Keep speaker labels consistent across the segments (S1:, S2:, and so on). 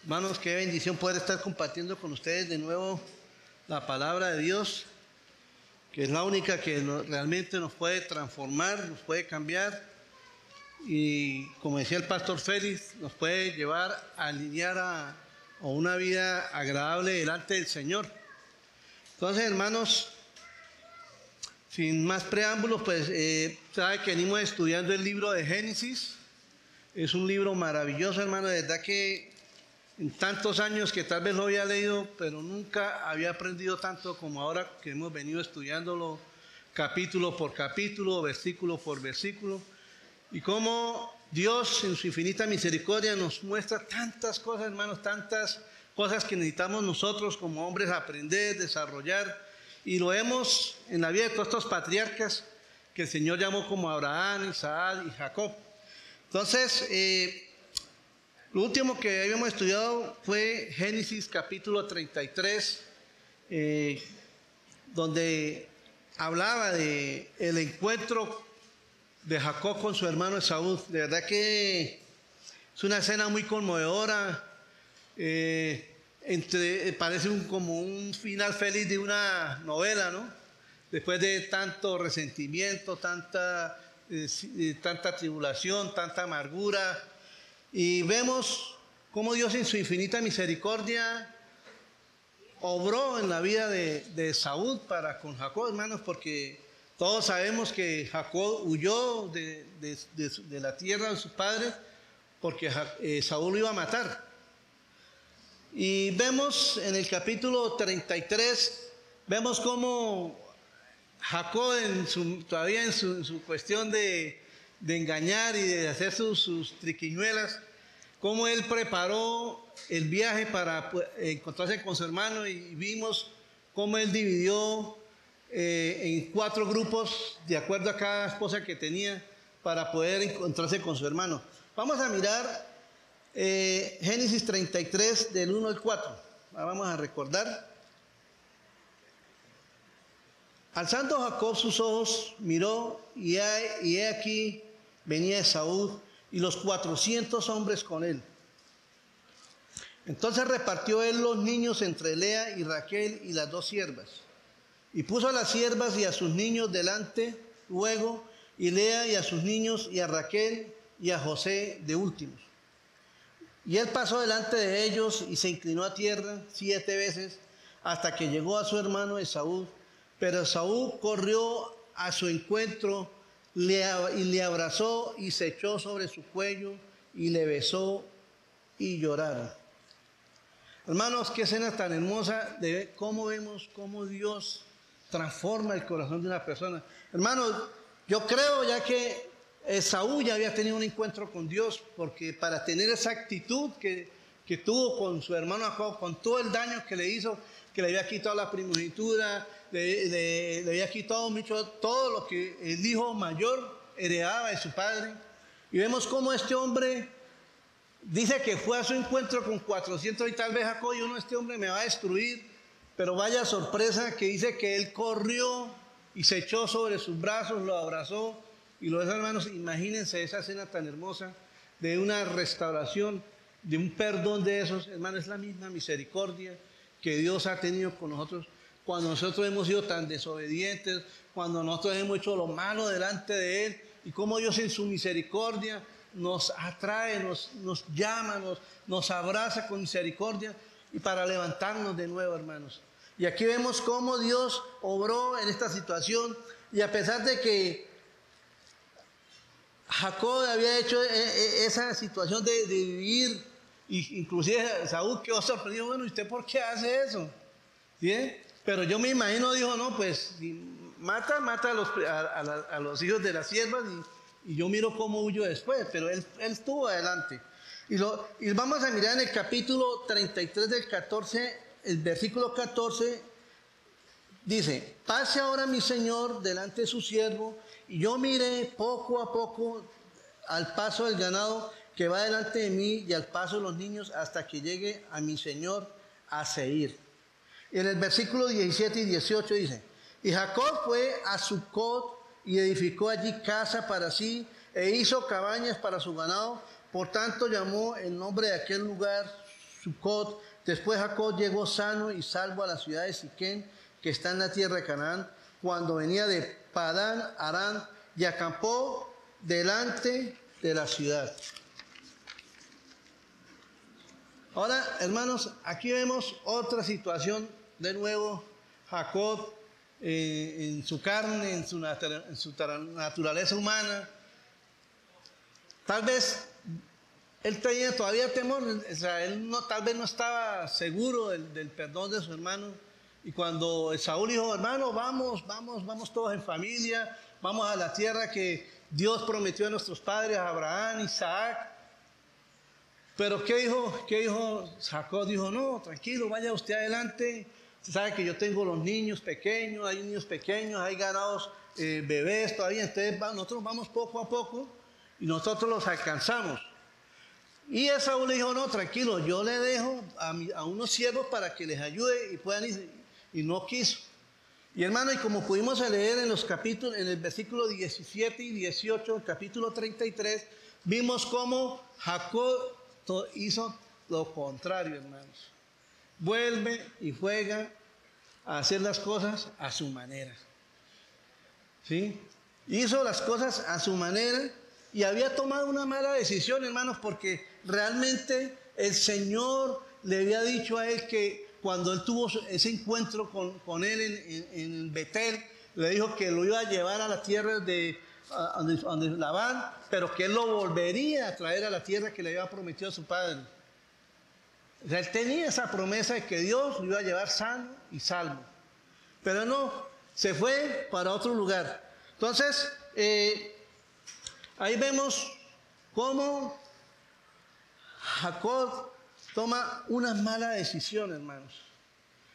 S1: Hermanos, qué bendición poder estar compartiendo con ustedes de nuevo la palabra de Dios, que es la única que realmente nos puede transformar, nos puede cambiar y, como decía el pastor Félix, nos puede llevar a alinear a una vida agradable delante del Señor. Entonces, hermanos, sin más preámbulos, pues sabe que venimos estudiando el libro de Génesis. Es un libro maravilloso, hermano, de verdad que en tantos años que tal vez lo había leído, pero nunca había aprendido tanto como ahora que hemos venido estudiándolo capítulo por capítulo, versículo por versículo, y cómo Dios en su infinita misericordia nos muestra tantas cosas, hermanos, tantas cosas que necesitamos nosotros como hombres aprender, desarrollar, y lo vemos en la vida de todos estos patriarcas que el Señor llamó como Abraham, Isaac y Jacob. Entonces, lo último que habíamos estudiado fue Génesis capítulo 33, donde hablaba de el encuentro de Jacob con su hermano Esaú. De verdad que es una escena muy conmovedora, parece como un final feliz de una novela, ¿no? Después de tanto resentimiento, tanta tribulación, tanta amargura. Y vemos cómo Dios en su infinita misericordia obró en la vida de Saúl para con Jacob, hermanos, porque todos sabemos que Jacob huyó de la tierra de sus padres porque Saúl lo iba a matar. Y vemos en el capítulo 33, vemos cómo Jacob todavía en su cuestión de engañar y de hacer sus triquiñuelas, cómo él preparó el viaje para encontrarse con su hermano, y vimos cómo él dividió en 4 grupos de acuerdo a cada esposa que tenía para poder encontrarse con su hermano. Vamos a mirar Génesis 33 del 1 al 4. Vamos a recordar. Alzando Jacob sus ojos, miró, y he aquí venía Esaú y los 400 hombres con él. Entonces repartió él los niños entre Lea y Raquel y las 2 siervas. Y puso a las siervas y a sus niños delante, luego, y Lea y a sus niños, y a Raquel y a José de últimos. Y él pasó delante de ellos y se inclinó a tierra 7 veces hasta que llegó a su hermano Esaú. Pero Esaú corrió a su encuentro y le abrazó y se echó sobre su cuello y le besó y lloraron. Hermanos, qué escena tan hermosa de ver cómo vemos cómo Dios transforma el corazón de una persona. Hermanos, yo creo ya que Esaú ya había tenido un encuentro con Dios, porque para tener esa actitud que tuvo con su hermano Jacob, con todo el daño que le hizo, que le había quitado la primogenitura, le había quitado mucho, todo lo que el hijo mayor heredaba de su padre. Y vemos cómo este hombre dice que fue a su encuentro con 400, y tal vez Jacob dijo: no, este hombre me va a destruir. Pero vaya sorpresa que dice que él corrió y se echó sobre sus brazos, lo abrazó y lo besó. Hermanos, imagínense esa escena tan hermosa de una restauración, de un perdón de esos. Hermanos, es la misma misericordia que Dios ha tenido con nosotros cuando nosotros hemos sido tan desobedientes, cuando nosotros hemos hecho lo malo delante de Él, y cómo Dios en su misericordia nos atrae, nos llama, nos abraza con misericordia y para levantarnos de nuevo, hermanos. Y aquí vemos cómo Dios obró en esta situación, y a pesar de que Jacob había hecho esa situación de vivir, y inclusive Saúl quedó sorprendido: bueno, ¿y usted por qué hace eso? ¿Bien? Pero yo me imagino, dijo: no, pues mata a los hijos de las siervas, y yo miro cómo huyo después. Pero él estuvo adelante. Y vamos a mirar en el capítulo 33 del 14, el versículo 14, dice: pase ahora mi señor delante de su siervo, y yo miré poco a poco al paso del ganado que va delante de mí, y al paso de los niños, hasta que llegue a mi señor a Seir. Y en el versículo 17 y 18 dice: y Jacob fue a Sucot y edificó allí casa para sí, e hizo cabañas para su ganado. Por tanto llamó el nombre de aquel lugar Sucot. Después Jacob llegó sano y salvo a la ciudad de Siquén, que está en la tierra de Canaán, cuando venía de Padán Aram, y acampó delante de la ciudad. Ahora, hermanos, aquí vemos otra situación. De nuevo, Jacob en su carne, en su naturaleza humana. Tal vez él tenía todavía temor, o sea, él tal vez no estaba seguro del perdón de su hermano. Y cuando Saúl dijo, hermano, vamos todos en familia, vamos a la tierra que Dios prometió a nuestros padres, a Abraham, Isaac. Pero ¿qué dijo Jacob? Dijo, no, tranquilo, vaya usted adelante. Usted sabe que yo tengo los niños pequeños, hay ganados bebés todavía, entonces nosotros vamos poco a poco y nosotros los alcanzamos. Y Saúl le dijo, no, tranquilo, yo le dejo a unos siervos para que les ayude y puedan ir. Y no quiso. Y hermano, y como pudimos leer en los capítulos, en el versículo 17 y 18, el capítulo 33, vimos cómo Jacob hizo lo contrario, hermanos. Vuelve y juega a hacer las cosas a su manera. ¿Sí? Hizo las cosas a su manera y había tomado una mala decisión, hermanos, porque realmente el Señor le había dicho a él que cuando él tuvo ese encuentro con él en Betel, le dijo que lo iba a llevar a la tierra donde Labán, pero que él lo volvería a traer a la tierra que le había prometido a su padre. O sea, él tenía esa promesa de que Dios lo iba a llevar sano y salvo. Pero no, se fue para otro lugar. Entonces, ahí vemos cómo Jacob toma una mala decisión, hermanos.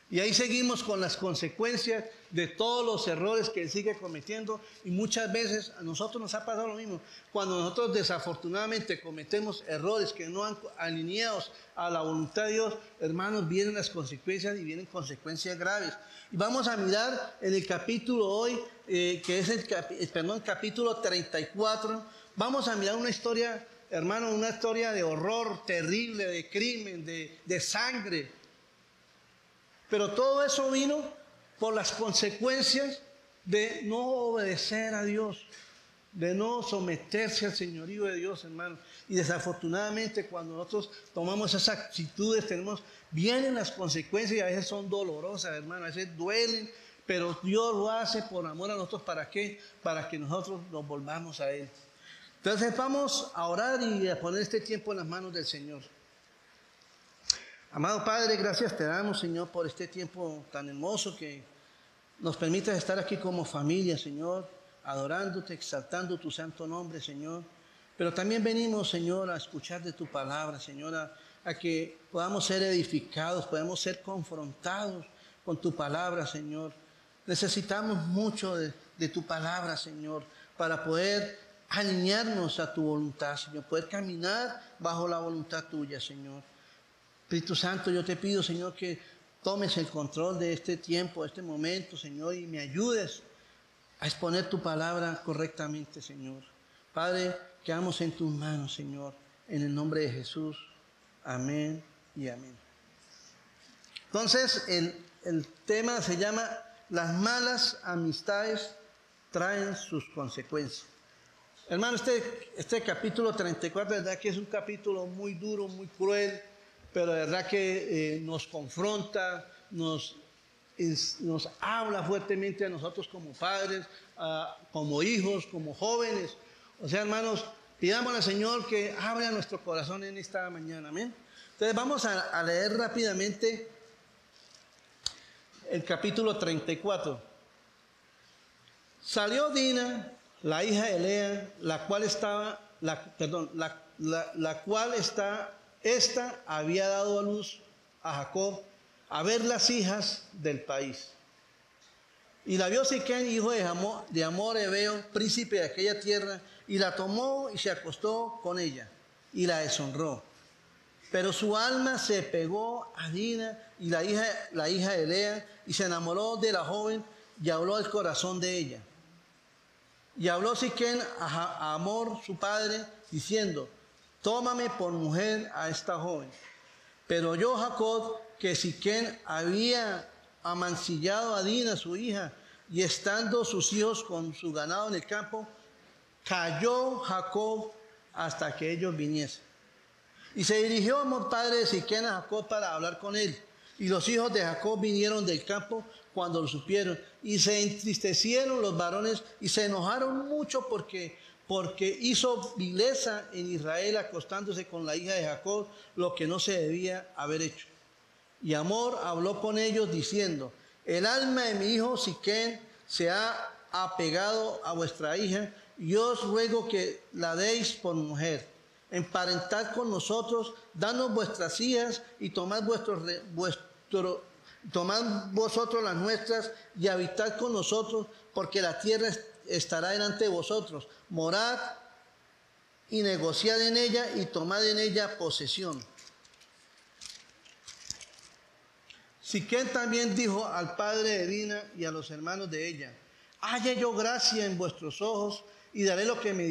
S1: Y ahí seguimos con las consecuencias de todos los errores que él sigue cometiendo. Y muchas veces a nosotros nos ha pasado lo mismo. Cuando nosotros desafortunadamente cometemos errores que no han alineados a la voluntad de Dios, hermanos, vienen las consecuencias y vienen consecuencias graves. Y vamos a mirar en el capítulo hoy, que es el capítulo 34, vamos a mirar una historia, hermano, una historia de horror terrible, de crimen, de sangre. Pero todo eso vino por las consecuencias de no obedecer a Dios, de no someterse al señorío de Dios, hermano. Y desafortunadamente cuando nosotros tomamos esas actitudes, vienen las consecuencias y a veces son dolorosas, hermano, a veces duelen, pero Dios lo hace por amor a nosotros. ¿Para qué? Para que nosotros nos volvamos a Él. Entonces vamos a orar y a poner este tiempo en las manos del Señor. Amado Padre, gracias te damos, Señor, por este tiempo tan hermoso que nos permites estar aquí como familia, Señor, adorándote, exaltando tu santo nombre, Señor. Pero también venimos, Señor, a escuchar de tu palabra, Señor, a que podamos ser edificados, podamos ser confrontados con tu palabra, Señor. Necesitamos mucho de tu palabra, Señor, para poder alinearnos a tu voluntad, Señor, poder caminar bajo la voluntad tuya, Señor. Espíritu Santo, yo te pido, Señor, que tomes el control de este tiempo, de este momento, Señor, y me ayudes a exponer tu palabra correctamente, Señor. Padre, quedamos en tus manos, Señor, en el nombre de Jesús. Amén y amén. Entonces, el tema se llama Las malas amistades traen sus consecuencias. Hermano, este capítulo 34, de verdad que es un capítulo muy duro, muy cruel, pero de verdad que nos confronta, nos habla fuertemente a nosotros como padres, como hijos, como jóvenes. O sea, hermanos, pidamos al Señor que abra nuestro corazón en esta mañana, amén. Entonces vamos a leer rápidamente el capítulo 34. Salió Dina, la hija de Lea, esta había dado a luz a Jacob, a ver las hijas del país. Y la vio Siquén, hijo de Amor Hebeo, príncipe de aquella tierra, y la tomó y se acostó con ella, y la deshonró. Pero su alma se pegó a Dina, y la hija de Lea, y se enamoró de la joven, y habló al corazón de ella. Y habló Siquén a Amor, su padre, diciendo: tómame por mujer a esta joven. Pero oyó Jacob que Siquem había amancillado a Dina, su hija, y estando sus hijos con su ganado en el campo, cayó Jacob hasta que ellos viniesen. Y se dirigió Amor, padre de Siquem, a Jacob para hablar con él. Y los hijos de Jacob vinieron del campo cuando lo supieron. Y se entristecieron los varones y se enojaron mucho porque hizo vileza en Israel acostándose con la hija de Jacob, lo que no se debía haber hecho. Y Amor habló con ellos diciendo: el alma de mi hijo Siquem se ha apegado a vuestra hija, y os ruego que la deis por mujer. Emparentad con nosotros, danos vuestras hijas y tomad vosotros las nuestras y habitad con nosotros, porque la tierra estará delante de vosotros. Morad y negociad en ella y tomad en ella posesión. Siquem también dijo al padre de Dina y a los hermanos de ella: halle yo gracia en vuestros ojos y daré lo que me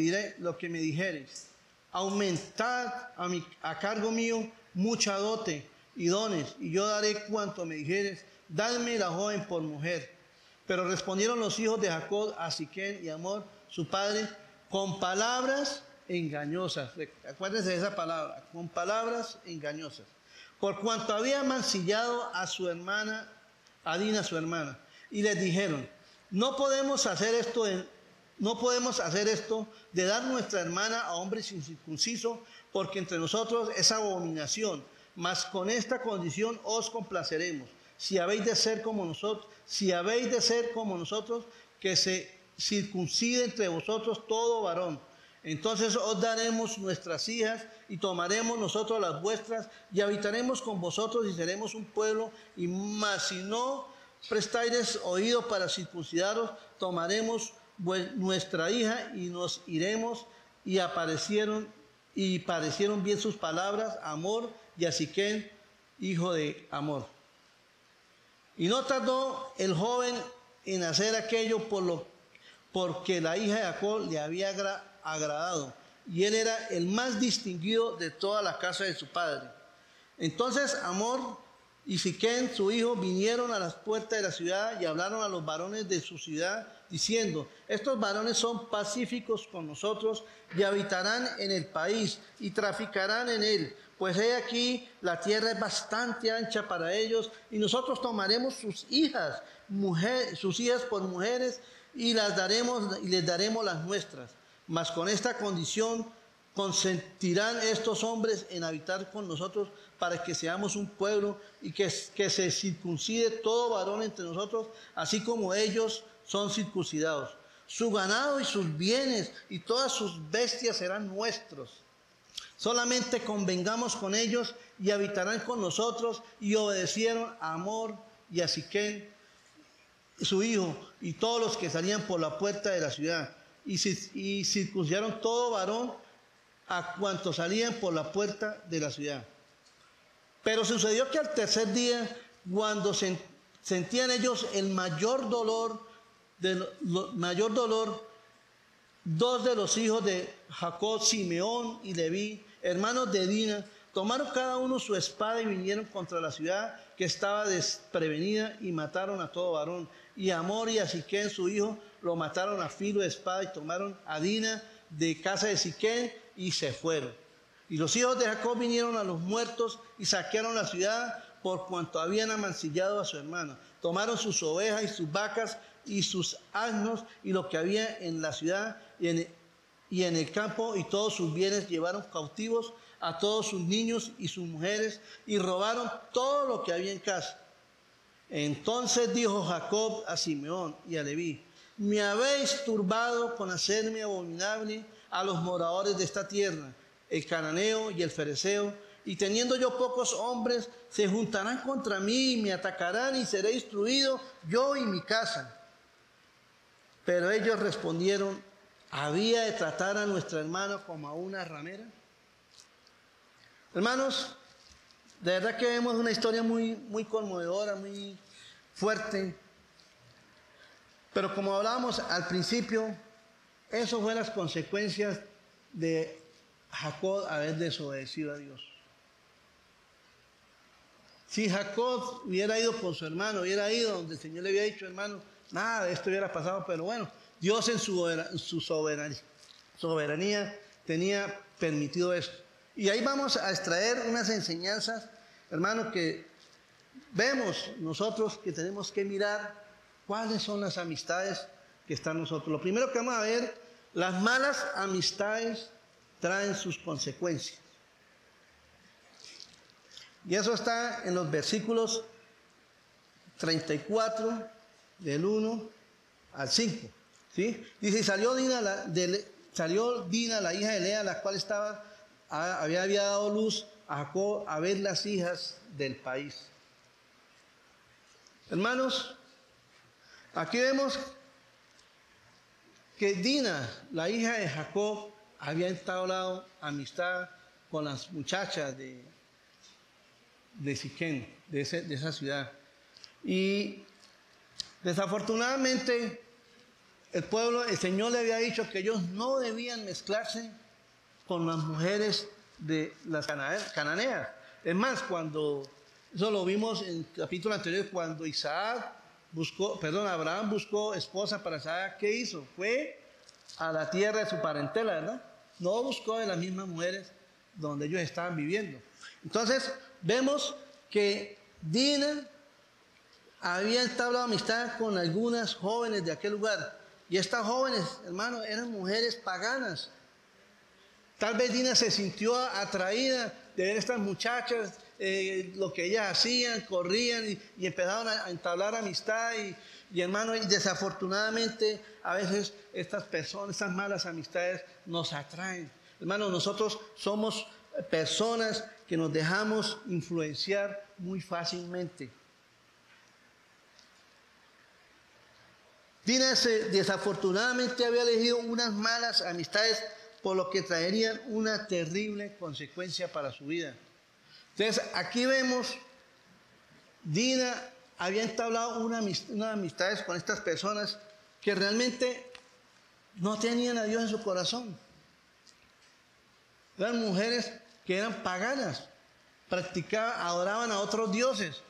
S1: dijereis. Aumentad a cargo mío mucha dote y dones, y yo daré cuanto me dijeres. Dadme la joven por mujer. Pero respondieron los hijos de Jacob a Siquem y a Amor, su padre, con palabras engañosas. Acuérdense de esa palabra, con palabras engañosas. Por cuanto había mancillado a su hermana, a Dina su hermana. Y les dijeron: no podemos hacer esto de dar nuestra hermana a hombres incircuncisos, porque entre nosotros es abominación. Mas con esta condición os complaceremos, si habéis de ser como nosotros, que se circuncide entre vosotros todo varón. Entonces os daremos nuestras hijas y tomaremos nosotros las vuestras y habitaremos con vosotros y seremos un pueblo. Y más si no prestáis oído para circuncidaros, tomaremos nuestra hija y nos iremos. Y parecieron bien sus palabras a Amor y a Siquem, hijo de Amor. Y no tardó el joven en hacer aquello porque la hija de Jacob le había agradado, y él era el más distinguido de toda la casa de su padre. Entonces Amor y Siquem, su hijo, vinieron a las puertas de la ciudad y hablaron a los varones de su ciudad, diciendo: estos varones son pacíficos con nosotros y habitarán en el país y traficarán en él. Pues he aquí, la tierra es bastante ancha para ellos, y nosotros tomaremos sus hijas por mujeres y les daremos las nuestras. Mas con esta condición consentirán estos hombres en habitar con nosotros, para que seamos un pueblo, y que se circuncide todo varón entre nosotros, así como ellos son circuncidados. Su ganado y sus bienes y todas sus bestias serán nuestros. Solamente convengamos con ellos y habitarán con nosotros. Y obedecieron a Amor y a Siquem, su hijo, y todos los que salían por la puerta de la ciudad. Y circuncidaron todo varón a cuantos salían por la puerta de la ciudad. Pero sucedió que al tercer día, cuando sentían ellos el mayor dolor, dos de los hijos de Jacob, Simeón y Leví, hermanos de Dina, tomaron cada uno su espada y vinieron contra la ciudad que estaba desprevenida y mataron a todo varón. Y a Amor y a Siquem, su hijo, lo mataron a filo de espada, y tomaron a Dina de casa de Siquem y se fueron. Y los hijos de Jacob vinieron a los muertos y saquearon la ciudad, por cuanto habían amancillado a su hermana. Tomaron sus ovejas y sus vacas y sus asnos y lo que había en la ciudad y en el campo, y todos sus bienes. Llevaron cautivos a todos sus niños y sus mujeres, y robaron todo lo que había en casa. Entonces dijo Jacob a Simeón y a Leví: me habéis turbado con hacerme abominable a los moradores de esta tierra, el cananeo y el fereceo, y teniendo yo pocos hombres, se juntarán contra mí y me atacarán, y seré destruido yo y mi casa. Pero ellos respondieron: ¿había de tratar a nuestra hermana como a una ramera? Hermanos, de verdad que vemos una historia muy, muy conmovedora, muy fuerte. Pero como hablábamos al principio, eso fue las consecuencias de Jacob haber desobedecido a Dios. Si Jacob hubiera ido con su hermano, hubiera ido donde el Señor le había dicho, hermano, nada de esto hubiera pasado, pero bueno, Dios en su soberanía tenía permitido esto. Y ahí vamos a extraer unas enseñanzas, hermano, que vemos nosotros que tenemos que mirar cuáles son las amistades que están nosotros. Lo primero que vamos a ver, las malas amistades traen sus consecuencias. Y eso está en los versículos 34, del 1 al 5. ¿Sí? Dice, salió Dina, la hija de Lea, la cual había dado luz a Jacob a ver las hijas del país. Hermanos, aquí vemos que Dina, la hija de Jacob, había entablado amistad con las muchachas de Siquén, de esa ciudad. Y desafortunadamente el Señor le había dicho que ellos no debían mezclarse con las mujeres de las cananeas. Es más, eso lo vimos en el capítulo anterior, cuando Abraham buscó esposa para Isaac, ¿qué hizo? Fue a la tierra de su parentela, ¿verdad? No buscó de las mismas mujeres donde ellos estaban viviendo. Entonces, vemos que Dina había entablado amistad con algunas jóvenes de aquel lugar. Y estas jóvenes, hermanos, eran mujeres paganas. Tal vez Dina se sintió atraída de ver estas muchachas, lo que ellas hacían, corrían y empezaron a entablar amistad. Y hermanos, y desafortunadamente a veces estas malas amistades nos atraen. Hermanos, nosotros somos personas que nos dejamos influenciar muy fácilmente. Dina desafortunadamente había elegido unas malas amistades, por lo que traerían una terrible consecuencia para su vida. Entonces, aquí vemos, Dina había entablado unas amistades con estas personas que realmente no tenían a Dios en su corazón. Eran mujeres que eran paganas, adoraban a otros dioses,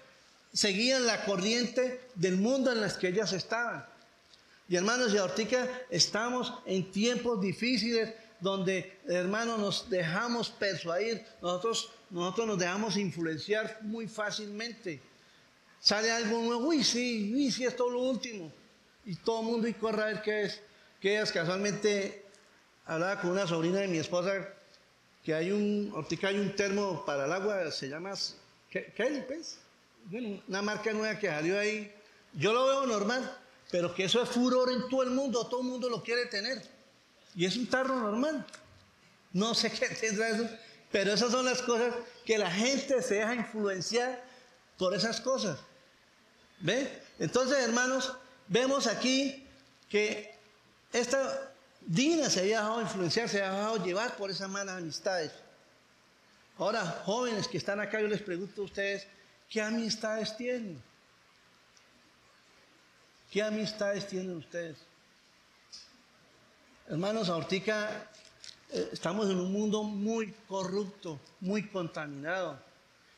S1: seguían la corriente del mundo en las que ellas estaban. Y hermanos, y ahorita estamos en tiempos difíciles donde, hermanos, nos dejamos persuadir, nosotros nos dejamos influenciar muy fácilmente. Sale algo nuevo, uy, sí, esto es lo último. Y todo el mundo y corre a ver qué es. Que es, casualmente hablaba con una sobrina de mi esposa, que ahorita hay un termo para el agua, se llama Kelly, pues. Bueno, una marca nueva que salió ahí. Yo lo veo normal, pero que eso es furor en todo el mundo lo quiere tener. Y es un tarro normal. No sé qué tendrá eso, pero esas son las cosas que la gente se deja influenciar por esas cosas. ¿Ve? Entonces, hermanos, vemos aquí que esta Dina se había dejado influenciar, se había dejado llevar por esas malas amistades. Ahora, jóvenes que están acá, yo les pregunto a ustedes, ¿qué amistades tienen? ¿Qué amistades tienen ustedes? Hermanos, ahorita estamos en un mundo muy corrupto, muy contaminado.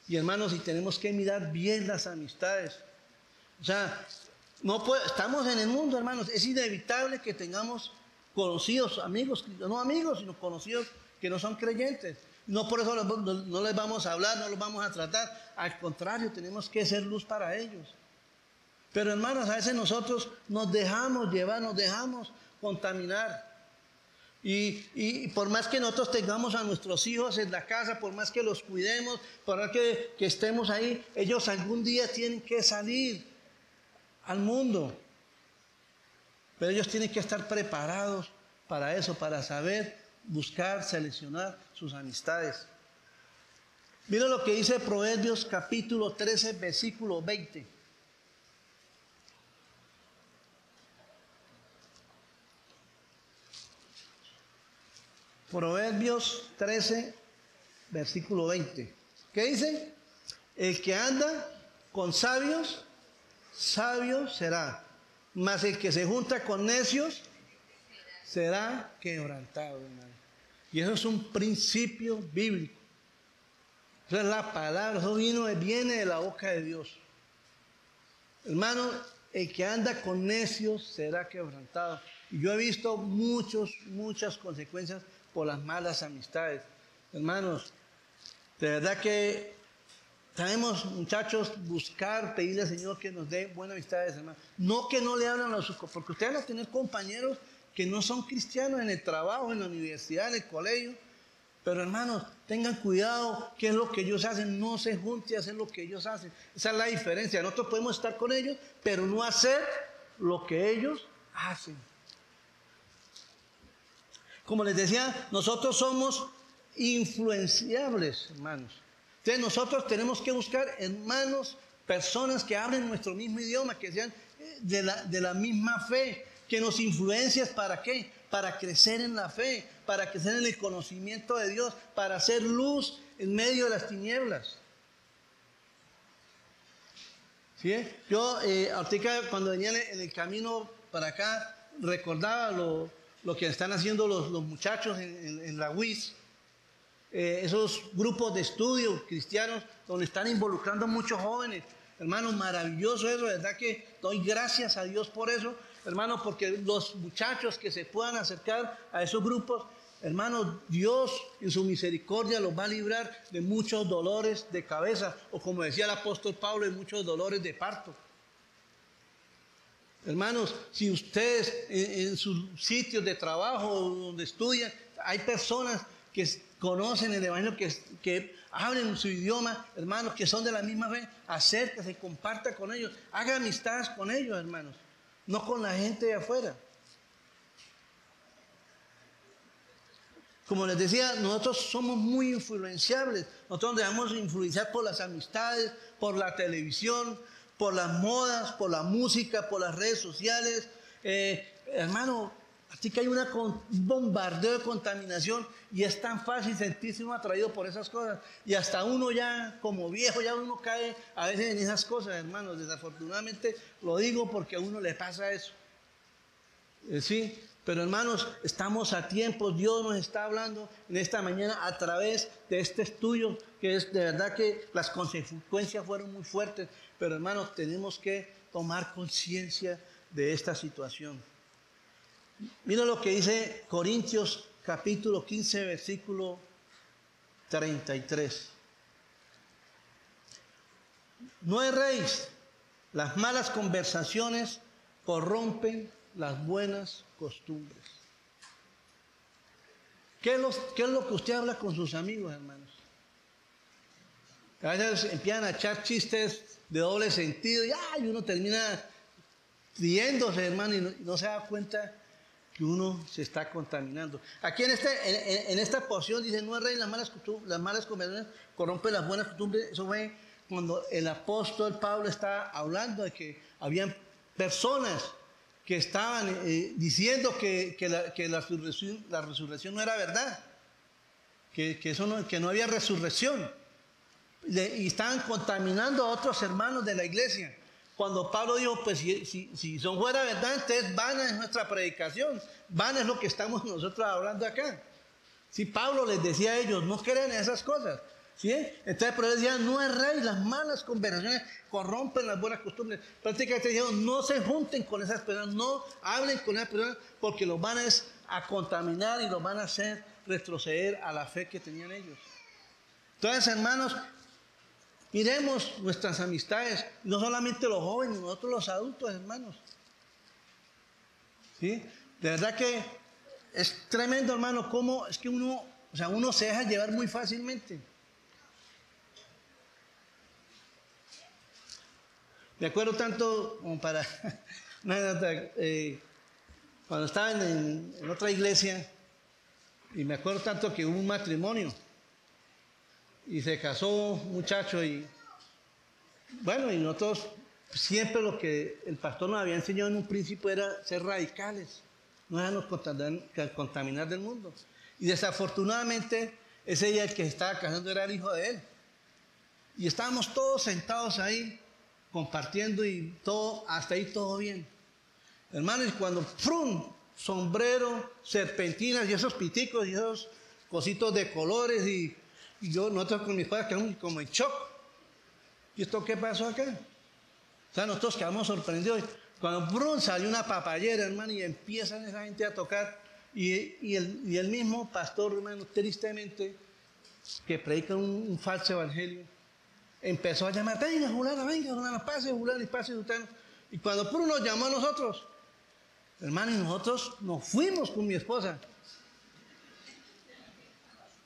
S1: Y hermanos, y tenemos que mirar bien las amistades. O sea, estamos en el mundo, hermanos. Es inevitable que tengamos conocidos, amigos, no amigos, sino conocidos que no son creyentes. No por eso no les vamos a hablar, no los vamos a tratar. Al contrario, tenemos que ser luz para ellos. Pero hermanos, a veces nosotros nos dejamos llevar, nos dejamos contaminar. Y por más que nosotros tengamos a nuestros hijos en la casa, por más que los cuidemos, por más que estemos ahí, ellos algún día tienen que salir al mundo. Pero ellos tienen que estar preparados para eso, para saber buscar, seleccionar sus amistades. Mira lo que dice Proverbios capítulo 13, versículo 20. Proverbios 13, versículo 20. ¿Qué dice? El que anda con sabios, sabio será. Mas el que se junta con necios, será quebrantado, hermano. Y eso es un principio bíblico. Eso es la palabra, eso viene de la boca de Dios. Hermano, el que anda con necios será quebrantado. Y yo he visto muchas consecuencias por las malas amistades. Hermanos, de verdad que tenemos, muchachos, buscar, pedirle al Señor que nos dé buenas amistades, hermanos. No que no le hablan a sus, porque ustedes van a tener compañeros que no son cristianos en el trabajo, en la universidad, en el colegio. Pero hermanos, tengan cuidado qué es lo que ellos hacen, no se junten a hacer lo que ellos hacen. Esa es la diferencia. Nosotros podemos estar con ellos, pero no hacer lo que ellos hacen. Como les decía, nosotros somos influenciables, hermanos. Entonces nosotros tenemos que buscar hermanos, personas que hablen nuestro mismo idioma, que sean de la misma fe, que nos influencien. ¿Para qué? Para crecer en la fe, para crecer en el conocimiento de Dios, para hacer luz en medio de las tinieblas. ¿Sí? Yo, ahorita cuando venía en el camino para acá, recordaba lo que están haciendo los muchachos en la UIS, esos grupos de estudio cristianos donde están involucrando a muchos jóvenes. Hermano, maravilloso eso, de verdad que doy gracias a Dios por eso, hermano, porque los muchachos que se puedan acercar a esos grupos, hermano, Dios en su misericordia los va a librar de muchos dolores de cabeza, o como decía el apóstol Pablo, de muchos dolores de parto. Hermanos, si ustedes en sus sitios de trabajo, donde estudian, hay personas que conocen el Evangelio, que hablen su idioma, hermanos, que son de la misma fe, acérquese, comparta con ellos, haga amistades con ellos, hermanos, no con la gente de afuera. Como les decía, nosotros somos muy influenciables, nosotros nos dejamos influenciar por las amistades, por la televisión, por las modas, por la música, por las redes sociales. Hermano, así que hay un bombardeo de contaminación y es tan fácil sentirse uno atraído por esas cosas. Y hasta uno ya, como viejo, ya uno cae a veces en esas cosas, hermanos. Desafortunadamente lo digo porque a uno le pasa eso. Sí, pero hermanos, estamos a tiempo. Dios nos está hablando en esta mañana a través de este estudio, que es de verdad que las consecuencias fueron muy fuertes. Pero hermanos, tenemos que tomar conciencia de esta situación. Mira lo que dice Corintios capítulo 15, versículo 33. No erréis, las malas conversaciones corrompen las buenas costumbres. ¿Qué es lo que usted habla con sus amigos, hermanos? A veces empiezan a echar chistes de doble sentido y uno termina riéndose, hermano, y no se da cuenta que uno se está contaminando. Aquí en esta porción dice, no erréis, las malas conversaciones corrompen las buenas costumbres. Eso fue cuando el apóstol Pablo está hablando de que habían personas que estaban diciendo que la resurrección no era verdad, que no había resurrección, y estaban contaminando a otros hermanos de la iglesia. Cuando Pablo dijo, pues si son fuera verdad, entonces vana es nuestra predicación, vana es lo que estamos nosotros hablando acá. Si Pablo les decía a ellos, no creen en esas cosas, ¿sí? Entonces, pero él decía, no erréis, las malas conversaciones corrompen las buenas costumbres. Prácticamente dijeron, no se junten con esas personas, no hablen con esas personas, porque los van a contaminar y los van a hacer retroceder a la fe que tenían ellos. Entonces, hermanos, miremos nuestras amistades, no solamente los jóvenes, nosotros los adultos, hermanos. ¿Sí? De verdad que es tremendo, hermano, cómo es que uno se deja llevar muy fácilmente. Me acuerdo tanto como para cuando estaba en otra iglesia, y me acuerdo tanto que hubo un matrimonio y se casó un muchacho y nosotros siempre lo que el pastor nos había enseñado en un principio era ser radicales, no dejarnos contaminar del mundo. Y desafortunadamente ese día el que se estaba casando era el hijo de él. Y estábamos todos sentados ahí compartiendo y todo, hasta ahí todo bien. Hermanos, cuando ¡frum! Sombrero, serpentinas y esos piticos y esos cositos de colores y Y nosotros con mis padres quedamos como en shock. ¿Y esto qué pasó acá? O sea, nosotros quedamos sorprendidos. Cuando Brun salió una papayera, hermano, y empiezan esa gente a tocar. Y el mismo pastor, hermano, tristemente, que predica un falso evangelio, empezó a llamar, venga, fulano, pase, fulano, y pase, fulano. Y cuando Brun nos llamó a nosotros, hermano, y nosotros nos fuimos con mi esposa.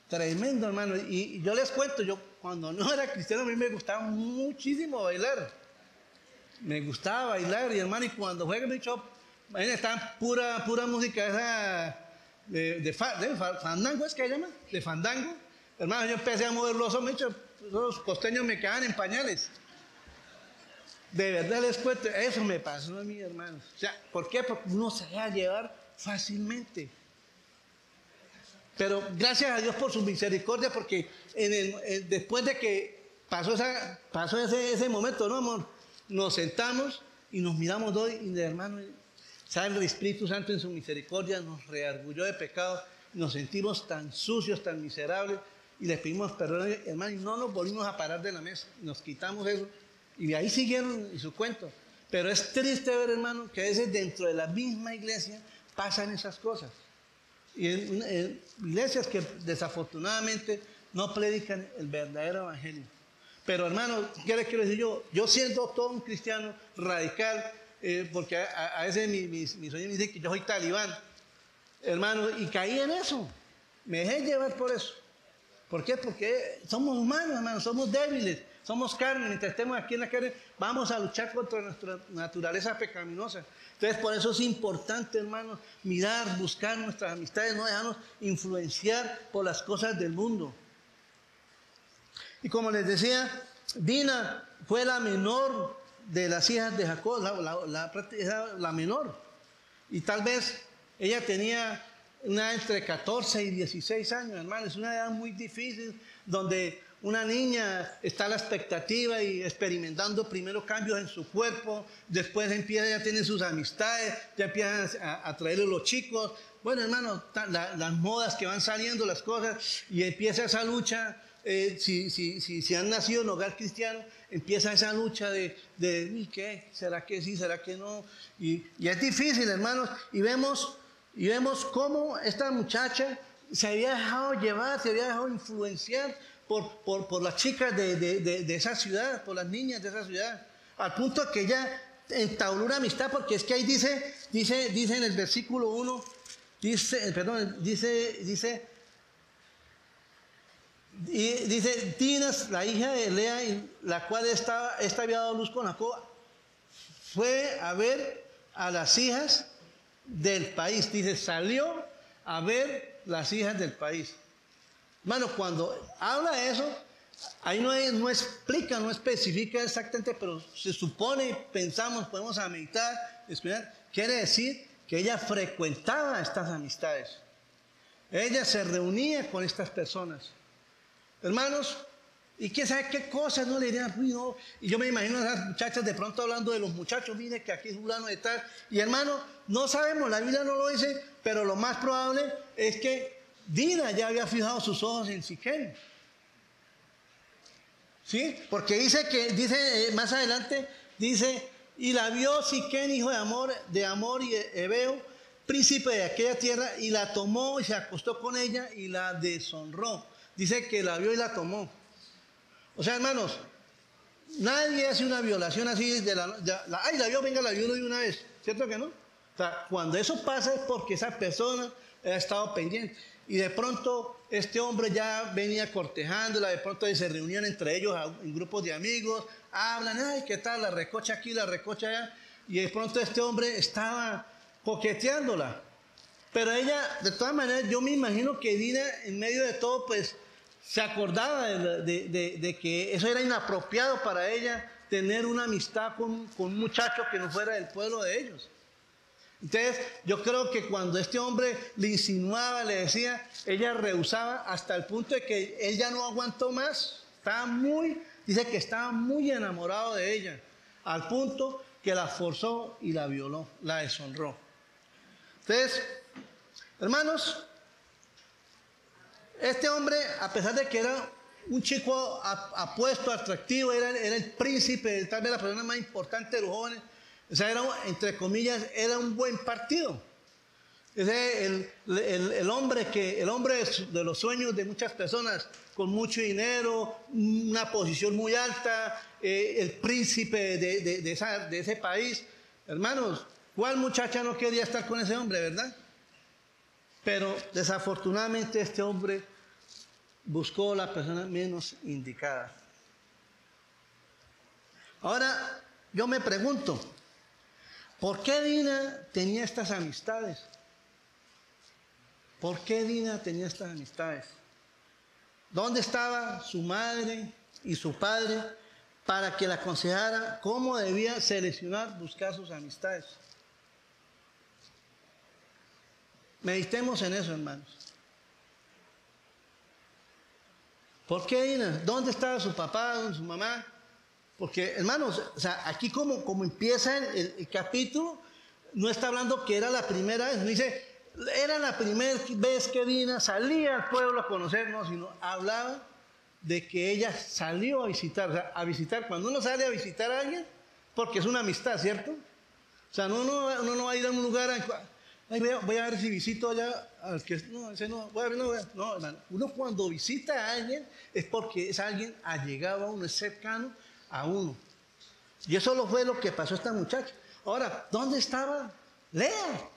S1: Tremendo, hermano. Y yo les cuento, yo cuando no era cristiano, a mí me gustaba muchísimo bailar. Me gustaba bailar, y hermano, y cuando fue que me dicho, estaba pura música esa de fandango, ¿es que se llama? De fandango. Hermano, yo empecé a mover los hombros, los costeños me quedaban en pañales. De verdad les cuento, eso me pasó a mí, hermano. O sea, ¿por qué? Porque uno se deja llevar fácilmente. Pero gracias a Dios por su misericordia, porque después de que pasó ese momento, ¿no, amor? Nos sentamos y nos miramos dos y de hermano, ¿sabe? El Espíritu Santo en su misericordia nos reargulló de pecado, nos sentimos tan sucios, tan miserables, y les pedimos perdón, hermano, y no nos volvimos a parar de la mesa, nos quitamos eso, y de ahí siguieron su cuento. Pero es triste ver, hermano, que a veces dentro de la misma iglesia pasan esas cosas. Y en iglesias que desafortunadamente no predican el verdadero evangelio. Pero hermano, ¿qué les quiero decir yo? Yo siendo todo un cristiano radical, porque a veces mis sueños me dicen que yo soy talibán, hermano, y caí en eso. Me dejé llevar por eso. ¿Por qué? Porque somos humanos, hermano, somos débiles, somos carne. Mientras estemos aquí en la carne, vamos a luchar contra nuestra naturaleza pecaminosa. Entonces, por eso es importante, hermanos, mirar, buscar nuestras amistades, no dejarnos influenciar por las cosas del mundo. Y como les decía, Dina fue la menor de las hijas de Jacob, la menor. Y tal vez ella tenía entre 14 y 16 años, hermano. Es una edad muy difícil donde una niña está a la expectativa y experimentando primero cambios en su cuerpo, después ya tiene sus amistades, ya empiezan a traerle los chicos. Bueno, hermano, las modas que van saliendo, las cosas, y empieza esa lucha. Si han nacido en hogar cristiano, empieza esa lucha de ¿qué? ¿Será que sí? ¿Será que no? Y es difícil, hermanos, y vemos cómo esta muchacha se había dejado llevar, se había dejado influenciar por las chicas de esa ciudad, por las niñas de esa ciudad, al punto que ella entabló una amistad, porque es que ahí dice en el versículo 1, dice, Dinas, la hija de Lea, la cual esta había dado luz con Jacob, fue a ver a las hijas del país. Dice, salió a ver las hijas del país. Hermano, cuando habla de eso, ahí no explica, no especifica exactamente, pero se supone, pensamos, podemos a meditar, escuchar, quiere decir que ella frecuentaba estas amistades. Ella se reunía con estas personas. Hermanos, y quién sabe qué cosas no le dirían, no. Y yo me imagino a esas muchachas de pronto hablando de los muchachos, mire que aquí es fulano de tal. Y hermano, no sabemos, la Biblia no lo dice, pero lo más probable es que Dina ya había fijado sus ojos en Siquem. ¿Sí? Porque dice más adelante, dice, y la vio Siquem, hijo de Amor y Ebeo, príncipe de aquella tierra, y la tomó y se acostó con ella y la deshonró. Dice que la vio y la tomó. O sea, hermanos, nadie hace una violación así ay, la vio, venga, la violó de una vez. ¿Cierto que no? O sea, cuando eso pasa es porque esa persona ha estado pendiente. Y de pronto este hombre ya venía cortejándola, de pronto se reunían entre ellos en grupos de amigos, hablan, ay, ¿qué tal? La recocha aquí, la recocha allá. Y de pronto este hombre estaba coqueteándola. Pero ella, de todas maneras, yo me imagino que Dina, en medio de todo, pues, se acordaba de que eso era inapropiado para ella, tener una amistad con un muchacho que no fuera del pueblo de ellos. Entonces, yo creo que cuando este hombre le insinuaba, le decía, ella rehusaba hasta el punto de que él ya no aguantó más. Dice que estaba muy enamorado de ella, al punto que la forzó y la violó, la deshonró. Entonces, hermanos, este hombre, a pesar de que era un chico apuesto, atractivo, era el príncipe, tal vez la persona más importante de los jóvenes. O sea, entre comillas, era un buen partido. El hombre de los sueños de muchas personas, con mucho dinero, una posición muy alta, el príncipe de ese país. Hermanos, ¿cuál muchacha no quería estar con ese hombre, verdad? Pero desafortunadamente este hombre buscó la persona menos indicada. Ahora, yo me pregunto, ¿por qué Dina tenía estas amistades? ¿Por qué Dina tenía estas amistades? ¿Dónde estaba su madre y su padre para que la aconsejara cómo debía seleccionar, buscar sus amistades? Meditemos en eso, hermanos. ¿Por qué Dina? ¿Dónde estaba su papá, su mamá? Porque, hermanos, o sea, aquí como empieza el capítulo, no está hablando que era la primera vez, no dice, era la primera vez que Dina salía al pueblo a conocernos, sino hablaba de que ella salió a visitar, o sea, a visitar, cuando uno sale a visitar a alguien, porque es una amistad, ¿cierto? O sea, uno no va a ir a un lugar, ay, voy a ver si visito allá al que, no, ese no, no, hermano, uno cuando visita a alguien es porque es alguien allegado a uno, es cercano a uno. Y eso fue lo que pasó a esta muchacha. Ahora, ¿dónde estaba Lea?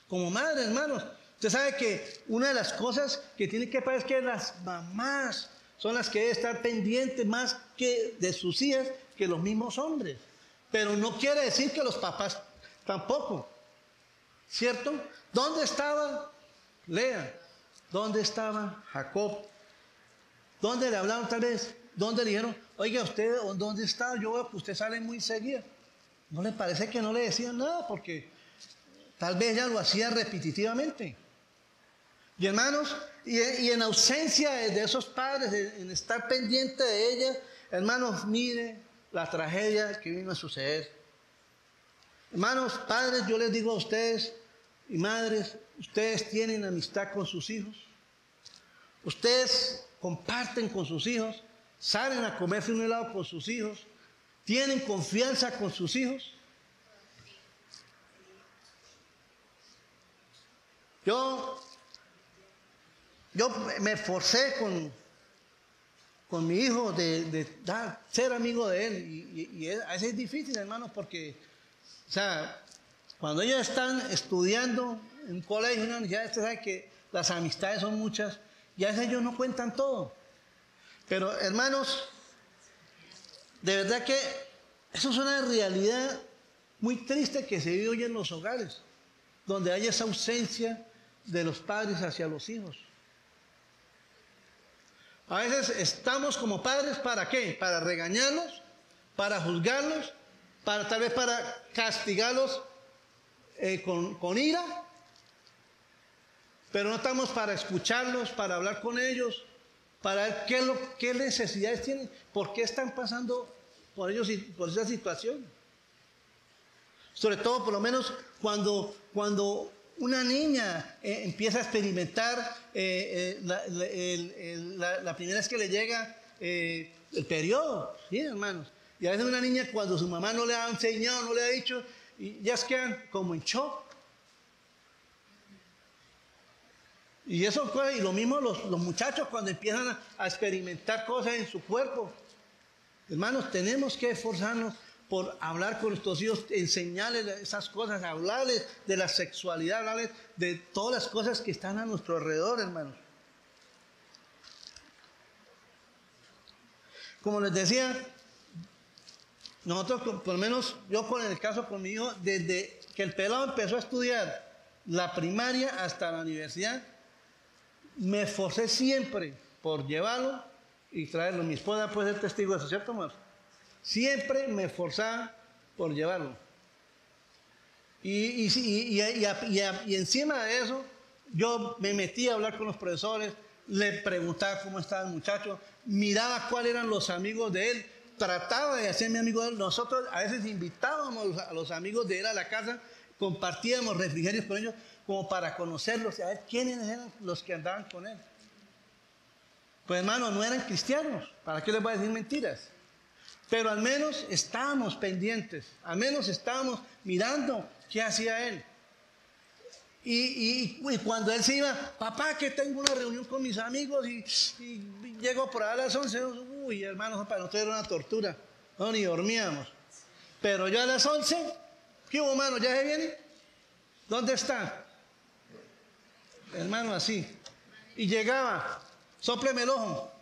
S1: Como madre, hermanos. Usted sabe que una de las cosas que tiene que pasar es que las mamás son las que deben estar pendientes más que de sus hijas que los mismos hombres. Pero no quiere decir que los papás tampoco. ¿Cierto? ¿Dónde estaba Lea? ¿Dónde estaba Jacob? ¿Dónde le hablaron tal vez? ¿Dónde le dijeron, oiga, usted, ¿dónde está? Yo veo que usted sale muy seguido. ¿No le parece que no le decían nada? Porque tal vez ella lo hacía repetitivamente. Y hermanos, y en ausencia de esos padres, en estar pendiente de ella, hermanos, mire la tragedia que vino a suceder. Hermanos, padres, yo les digo a ustedes y madres, ustedes tienen amistad con sus hijos. Ustedes comparten con sus hijos, salen a comerse un helado con sus hijos, tienen confianza con sus hijos. Yo me esforcé con mi hijo de ser amigo de él y a veces es difícil, hermanos, porque, o sea, cuando ellos están estudiando en un colegio, en una universidad, usted sabe que las amistades son muchas y a veces ellos no cuentan todo. Pero, hermanos, de verdad que eso es una realidad muy triste que se vive hoy en los hogares, donde hay esa ausencia de los padres hacia los hijos. A veces estamos como padres, ¿para qué? Para regañarlos, para juzgarlos, tal vez para castigarlos con ira, pero no estamos para escucharlos, para hablar con ellos, para ver qué necesidades tienen, por qué están pasando por ellos y por esa situación. Sobre todo, por lo menos, cuando una niña empieza a experimentar la primera vez que le llega el periodo, ¿sí, hermanos? Y a veces una niña cuando su mamá no le ha enseñado, no le ha dicho, y ya se quedan como en shock. Y eso, y lo mismo los muchachos cuando empiezan a experimentar cosas en su cuerpo. Hermanos, tenemos que esforzarnos por hablar con nuestros hijos, enseñarles esas cosas, hablarles de la sexualidad, hablarles de todas las cosas que están a nuestro alrededor, hermanos. Como les decía, nosotros, por lo menos yo con el caso con mi hijo, desde que el pelado empezó a estudiar la primaria hasta la universidad, me esforcé siempre por llevarlo y traerlo. Mi esposa puede ser testigo de eso, ¿cierto, amor? Siempre me esforzaba por llevarlo. Y encima de eso, yo me metí a hablar con los profesores, le preguntaba cómo estaba el muchacho, miraba cuáles eran los amigos de él, trataba de hacerme amigo de él. Nosotros a veces invitábamos a los amigos de él a la casa, compartíamos refrigerios con ellos, como para conocerlos y a ver quiénes eran los que andaban con él. Pues hermano, no eran cristianos. ¿Para qué les voy a decir mentiras? Pero al menos estábamos pendientes. Al menos estábamos mirando qué hacía él. Y cuando él se iba, papá, que tengo una reunión con mis amigos y llego por ahí a las 11. Uy, hermano, para nosotros era una tortura. No, ni dormíamos. Pero yo a las 11, ¿qué hubo, hermano? ¿Ya se viene? ¿Dónde está? Hermano, así. Y llegaba, sópleme el ojo.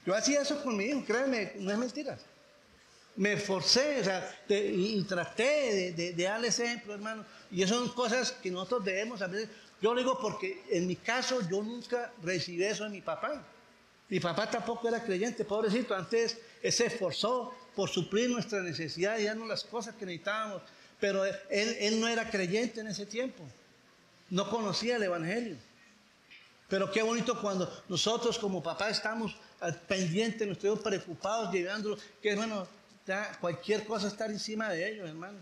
S1: Yo hacía eso con mi hijo, créeme, no es mentira. Me esforcé, o sea, y traté de darle ese ejemplo, hermano. Y eso son cosas que nosotros debemos saber. Yo lo digo porque en mi caso yo nunca recibí eso de mi papá. Mi papá tampoco era creyente, pobrecito. Antes él se esforzó por suplir nuestra necesidad y darnos las cosas que necesitábamos. Pero él no era creyente en ese tiempo. No conocía el Evangelio. Pero qué bonito cuando nosotros como papá estamos pendientes, nos estamos preocupados, llevándolos, que hermano, ya cualquier cosa estar encima de ellos, hermano.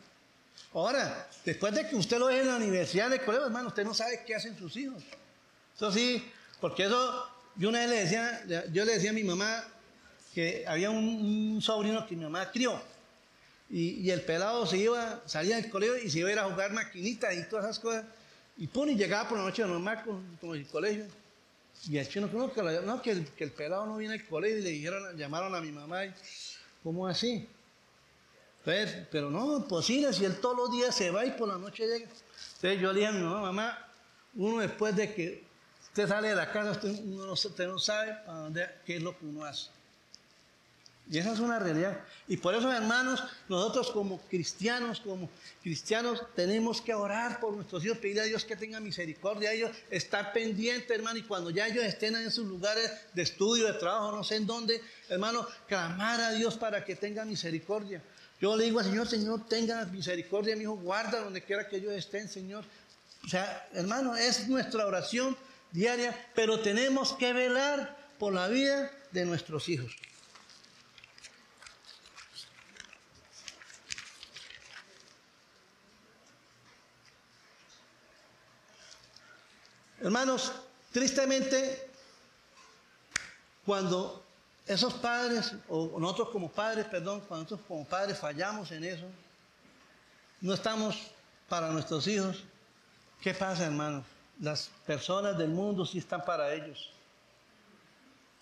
S1: Ahora, después de que usted lo deje en la universidad, en el colegio, hermano, usted no sabe qué hacen sus hijos. Eso sí, porque eso, yo una vez le decía a mi mamá que había un sobrino que mi mamá crió. Y el pelado salía del colegio y se iba a ir a jugar maquinitas y todas esas cosas. Y pum, y llegaba por la noche normal con el colegio. Y el chino, que el pelado no viene al colegio, y llamaron a mi mamá. Y, ¿cómo así? Entonces, pero no, imposible, si él todos los días se va y por la noche llega. Entonces yo le dije a mi mamá, uno después de que usted sale de la casa, usted no sabe a dónde, qué es lo que uno hace. Y esa es una realidad. Y por eso, hermanos, nosotros como cristianos tenemos que orar por nuestros hijos, pedirle a Dios que tenga misericordia de ellos, estar pendiente, hermano, y cuando ya ellos estén en sus lugares de estudio, de trabajo, no sé en dónde, hermano, clamar a Dios para que tenga misericordia. Yo le digo al Señor, Señor, tenga misericordia, mi hijo, guarda donde quiera que ellos estén, Señor. O sea, hermano, es nuestra oración diaria, pero tenemos que velar por la vida de nuestros hijos. Hermanos, tristemente, cuando esos padres, o nosotros como padres, cuando nosotros como padres fallamos en eso, no estamos para nuestros hijos, ¿qué pasa, hermanos? Las personas del mundo sí están para ellos.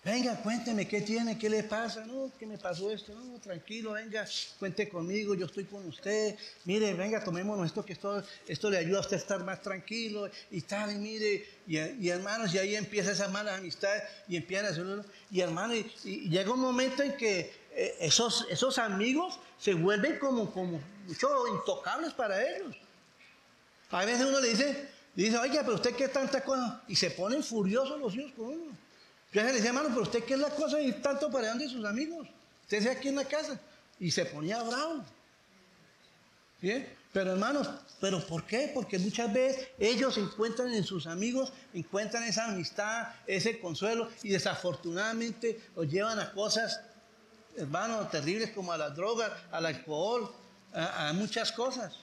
S1: Venga, cuénteme, ¿qué tiene? ¿Qué le pasa? No, ¿qué me pasó esto? No, tranquilo, venga, cuente conmigo, yo estoy con usted. Mire, venga, tomémonos esto, que esto le ayuda a usted a estar más tranquilo y tal, y mire. Y hermanos, y ahí empiezan esas malas amistades y empiezan a hacerlo. Y hermanos, y llega un momento en que esos amigos se vuelven como mucho intocables para ellos. A veces uno le dice, oiga, pero usted qué tanta cosa. Y se ponen furiosos los hijos con uno. Yo le decía, hermano, pero usted qué es la cosa y tanto para de sus amigos. Usted se aquí en la casa. Y se ponía bravo. ¿Bien? Pero hermanos, ¿pero por qué? Porque muchas veces ellos encuentran en sus amigos, encuentran esa amistad, ese consuelo, y desafortunadamente los llevan a cosas, hermanos, terribles como a las drogas, al alcohol, a muchas cosas.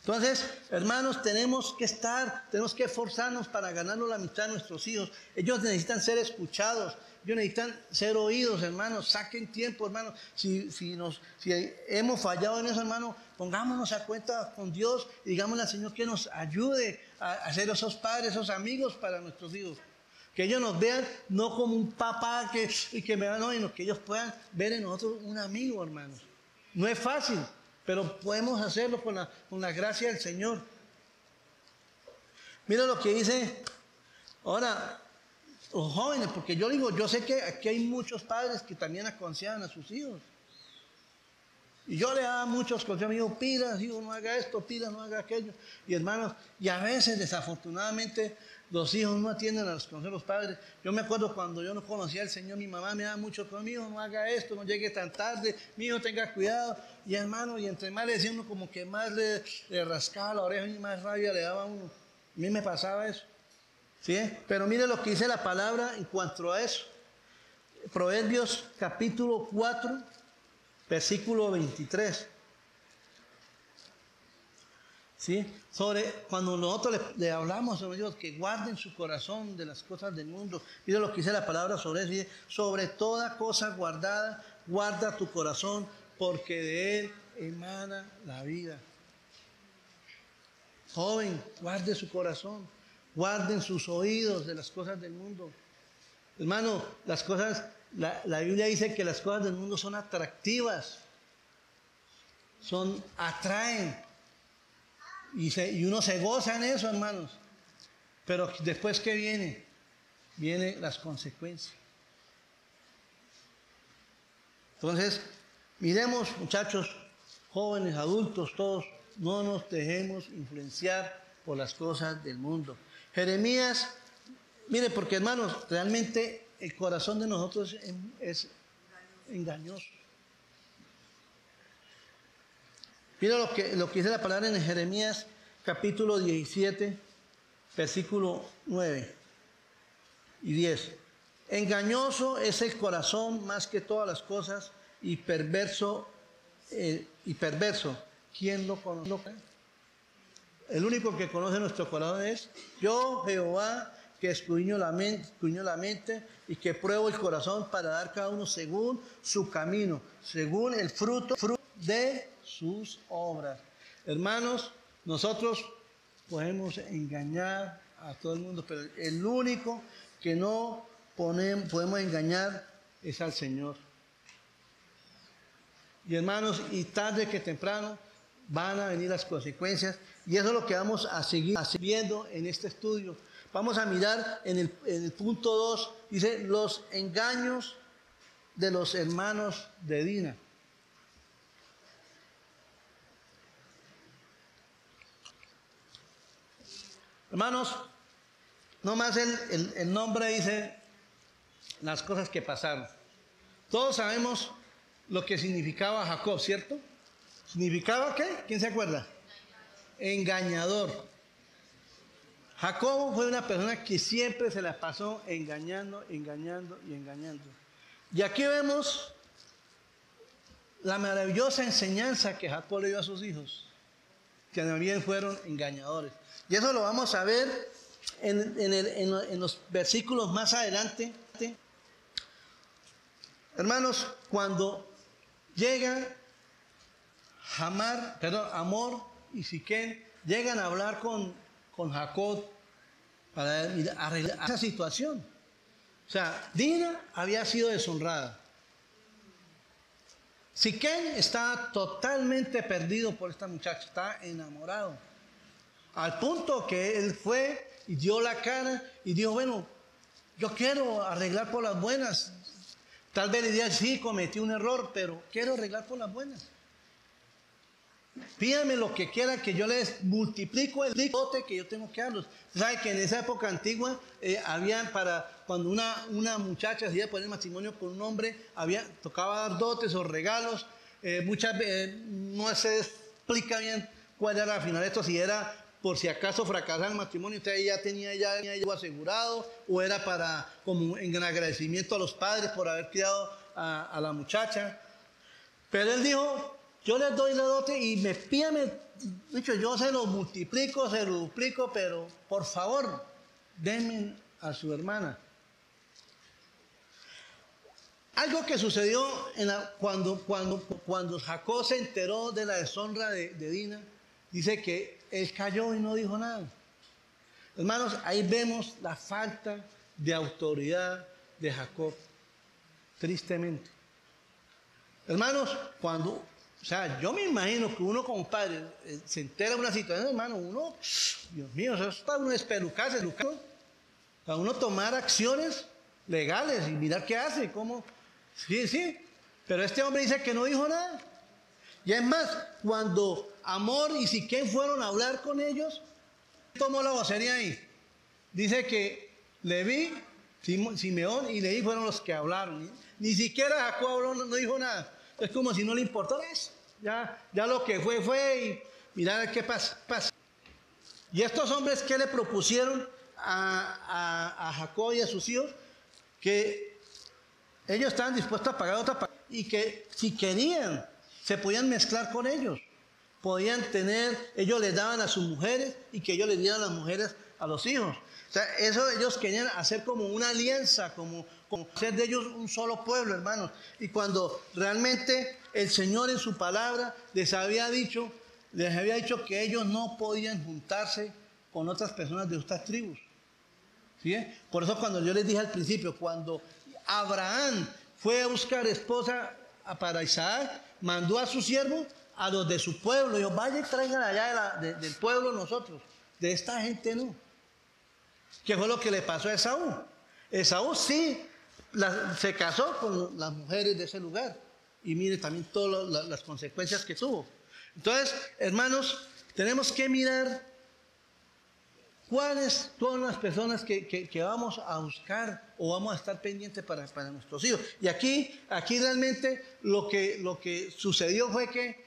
S1: Entonces, hermanos, tenemos que esforzarnos para ganarnos la amistad de nuestros hijos. Ellos necesitan ser escuchados, ellos necesitan ser oídos, hermanos. Saquen tiempo, hermanos. Si hemos fallado en eso, hermanos, pongámonos a cuenta con Dios y digámosle al Señor que nos ayude a ser esos padres, esos amigos para nuestros hijos. Que ellos nos vean no como un papá que me da, no, sino que ellos puedan ver en nosotros un amigo, hermanos. No es fácil, pero podemos hacerlo con la gracia del Señor. Mira lo que dice ahora los jóvenes, porque yo sé que aquí hay muchos padres que también aconsejan a sus hijos. Y yo le daba muchos consejos, digo, pilas, hijo, no haga esto, pilas, no haga aquello. Y hermanos, y a veces desafortunadamente los hijos no atienden a los consejos de los padres. Yo me acuerdo cuando yo no conocía al Señor, mi mamá me daba mucho conmigo, no haga esto, no llegue tan tarde, mi hijo tenga cuidado. Y hermano, y entre más le decía uno, como que más le rascaba la oreja y más rabia le daba a uno. A mí me pasaba eso. ¿Sí? Pero mire lo que dice la palabra en cuanto a eso. Proverbios capítulo 4, versículo 23. ¿sí? Sobre cuando nosotros le hablamos a Dios que guarden su corazón de las cosas del mundo. Mira lo que dice la palabra sobre eso. Dice, sobre toda cosa guardada, guarda tu corazón, porque de él emana la vida. Joven, guarde su corazón, guarden sus oídos de las cosas del mundo. Hermano, las cosas, la Biblia dice que las cosas del mundo son atractivas, atraen, y uno se goza en eso, hermanos. Pero después, ¿qué viene? Vienen las consecuencias. Entonces, miremos, muchachos, jóvenes, adultos, todos, no nos dejemos influenciar por las cosas del mundo. Jeremías, mire, porque hermanos, realmente el corazón de nosotros es engañoso. Mira lo que dice la palabra en Jeremías capítulo 17, versículo 9 y 10. Engañoso es el corazón más que todas las cosas y perverso. ¿Quién lo conoce? El único que conoce nuestro corazón es yo, Jehová, que escudriño la mente y que pruebo el corazón para dar cada uno según su camino, según el fruto de sus obras. Hermanos, nosotros podemos engañar a todo el mundo, pero el único que no podemos engañar es al Señor. Y hermanos, y tarde que temprano van a venir las consecuencias, y eso es lo que vamos a seguir viendo en este estudio. Vamos a mirar en el punto 2, dice, los engaños de los hermanos de Dina. Hermanos, nomás el nombre dice las cosas que pasaron. Todos sabemos lo que significaba Jacob, ¿cierto? ¿Significaba qué? ¿Quién se acuerda? Engañador. Jacob fue una persona que siempre se la pasó engañando. Y aquí vemos la maravillosa enseñanza que Jacob le dio a sus hijos, que también fueron engañadores. Y eso lo vamos a ver en los versículos más adelante. Hermanos, cuando llega Hamor y Siquem llegan a hablar con Jacob para arreglar esa situación. O sea, Dina había sido deshonrada. Siquem estaba totalmente perdido por esta muchacha, estaba enamorado. Al punto que él fue y dio la cara y dijo, bueno, yo quiero arreglar por las buenas. Tal vez le diga, sí, cometí un error, pero quiero arreglar por las buenas. Pídame lo que quiera, que yo les multiplico el dote que yo tengo que darlos. ¿Sabe que en esa época antigua habían cuando una muchacha se iba a poner matrimonio con un hombre, tocaba dar dotes o regalos? Muchas veces no se explica bien cuál era la final de esto, si era por si acaso fracasaba el matrimonio, usted ya tenía algo asegurado, o era como en agradecimiento a los padres por haber criado a la muchacha. Pero él dijo, yo les doy la dote y pídame, yo se lo multiplico, se lo duplico, pero por favor, denme a su hermana. Algo que sucedió cuando Jacob se enteró de la deshonra de Dina, dice que él cayó y no dijo nada. Hermanos, ahí vemos la falta de autoridad de Jacob, tristemente. Hermanos, yo me imagino que uno como padre se entera de una situación, hermano, Dios mío, eso es para uno espelucarse, para uno tomar acciones legales y mirar qué hace, cómo. Sí, pero este hombre dice que no dijo nada. Y es más, cuando Hamor y Siquem fueron a hablar con ellos, tomó la vocería ahí. Dice que Leví, Simeón y Leví fueron los que hablaron. Ni siquiera Jacob habló, no dijo nada. Es como si no le importara eso. Ya lo que fue y mirar qué pasa. Y estos hombres, ¿qué le propusieron a Jacob y a sus hijos? Que ellos estaban dispuestos a pagar otra parte y que si querían se podían mezclar con ellos. podían tener, ellos les daban a sus mujeres y que ellos les dieran las mujeres a los hijos. O sea, eso ellos querían hacer como una alianza, como hacer de ellos un solo pueblo, hermanos. Y cuando realmente el Señor en su palabra les había dicho que ellos no podían juntarse con otras personas de otras tribus. ¿Sí? Por eso cuando yo les dije al principio, cuando Abraham fue a buscar esposa para Isaac, mandó a sus siervos, a los de su pueblo, dijo, vaya y traigan allá del pueblo nosotros, de esta gente no. ¿Qué fue lo que le pasó a Esaú? Esaú sí se casó con las mujeres de ese lugar. Y mire también todas las consecuencias que tuvo. Entonces, hermanos, tenemos que mirar cuáles son las personas que vamos a buscar o vamos a estar pendientes para nuestros hijos. Y aquí realmente lo que sucedió fue que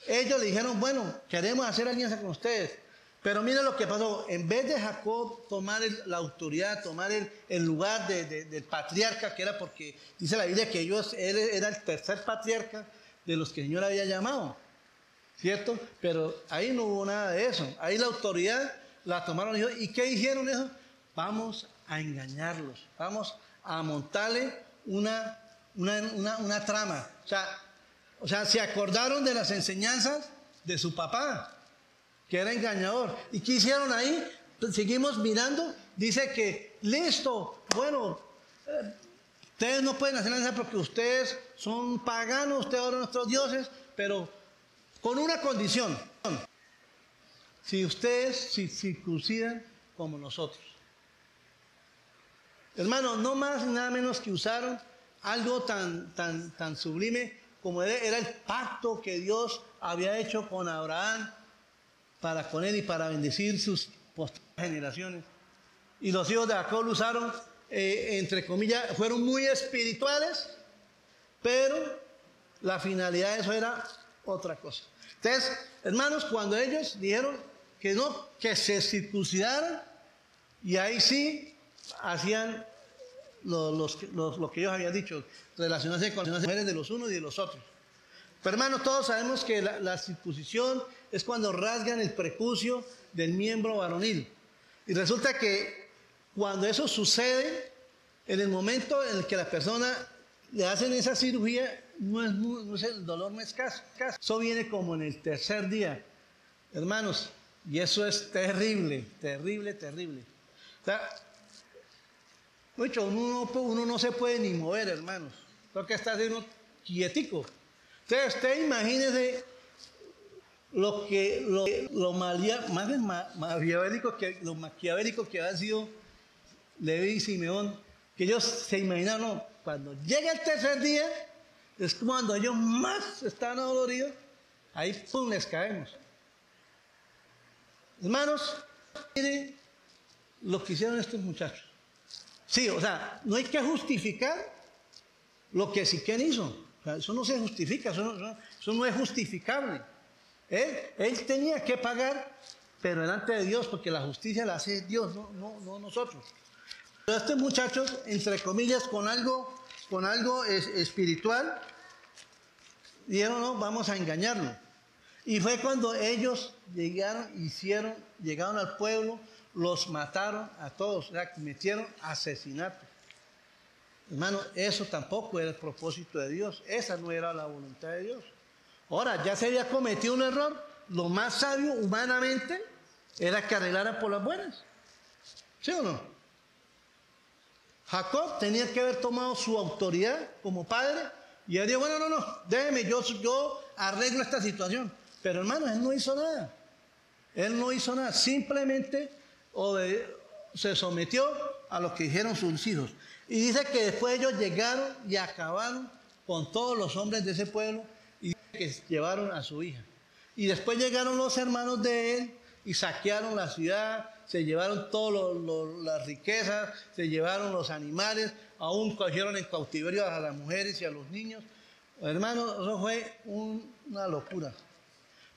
S1: ellos le dijeron, bueno, queremos hacer alianza con ustedes. Pero miren lo que pasó. En vez de Jacob tomar la autoridad, tomar el lugar del patriarca, que era porque dice la Biblia que él era el tercer patriarca de los que el Señor había llamado. ¿Cierto? Pero ahí no hubo nada de eso. Ahí la autoridad la tomaron. ¿Y qué dijeron eso? Vamos a engañarlos. Vamos a montarle una trama. O sea, se acordaron de las enseñanzas de su papá, que era engañador. ¿Y qué hicieron ahí? Pues seguimos mirando. Dice que, listo, bueno, ustedes no pueden hacer nada porque ustedes son paganos, ustedes adoran a nuestros dioses, pero con una condición. Si ustedes se circuncidan como nosotros. Hermanos, no más ni nada menos que usaron algo tan sublime como era el pacto que Dios había hecho con Abraham con él y para bendecir sus posteriores generaciones. Y los hijos de Jacob lo usaron, entre comillas, fueron muy espirituales, pero la finalidad de eso era otra cosa. Entonces, hermanos, cuando ellos dijeron que no, que se circuncidaran, y ahí sí hacían lo que ellos habían dicho, relacionarse con las mujeres de los unos y de los otros. Pero hermanos, todos sabemos que la circuncisión es cuando rasgan el prepucio del miembro varonil. Y resulta que cuando eso sucede, en el momento en el que la persona le hacen esa cirugía, el dolor no es escaso. Eso viene como en el tercer día, hermanos, y eso es terrible, terrible, terrible. O sea, uno no se puede ni mover, hermanos. Lo que está haciendo quietico. Entonces, usted imagínese lo maquiavélico que ha sido Leví y Simeón, que ellos se imaginaron, no, cuando llega el tercer día, es cuando ellos más están adoloridos, ahí pum, les caemos. Hermanos, miren lo que hicieron estos muchachos. Sí, o sea, no hay que justificar lo que Siquén hizo. O sea, eso no se justifica, eso no es justificable. Él tenía que pagar, pero delante de Dios, porque la justicia la hace Dios, no nosotros. Pero estos muchachos, entre comillas, con algo espiritual, dijeron, no, vamos a engañarlo. Y fue cuando ellos llegaron al pueblo, los mataron a todos, o sea, cometieron asesinato. Hermano, eso tampoco era el propósito de Dios, esa no era la voluntad de Dios. Ahora, ya se había cometido un error, lo más sabio humanamente era que arreglaran por las buenas. ¿Sí o no? Jacob tenía que haber tomado su autoridad como padre y él dijo, bueno, no, déjeme, yo arreglo esta situación. Pero hermano, él no hizo nada. Él no hizo nada, simplemente se sometió a lo que dijeron sus hijos. Y dice que después ellos llegaron y acabaron con todos los hombres de ese pueblo y que llevaron a su hija. Y después llegaron los hermanos de él y saquearon la ciudad, se llevaron todas las riquezas, se llevaron los animales, aún cogieron en cautiverio a las mujeres y a los niños. Hermano, eso fue una locura.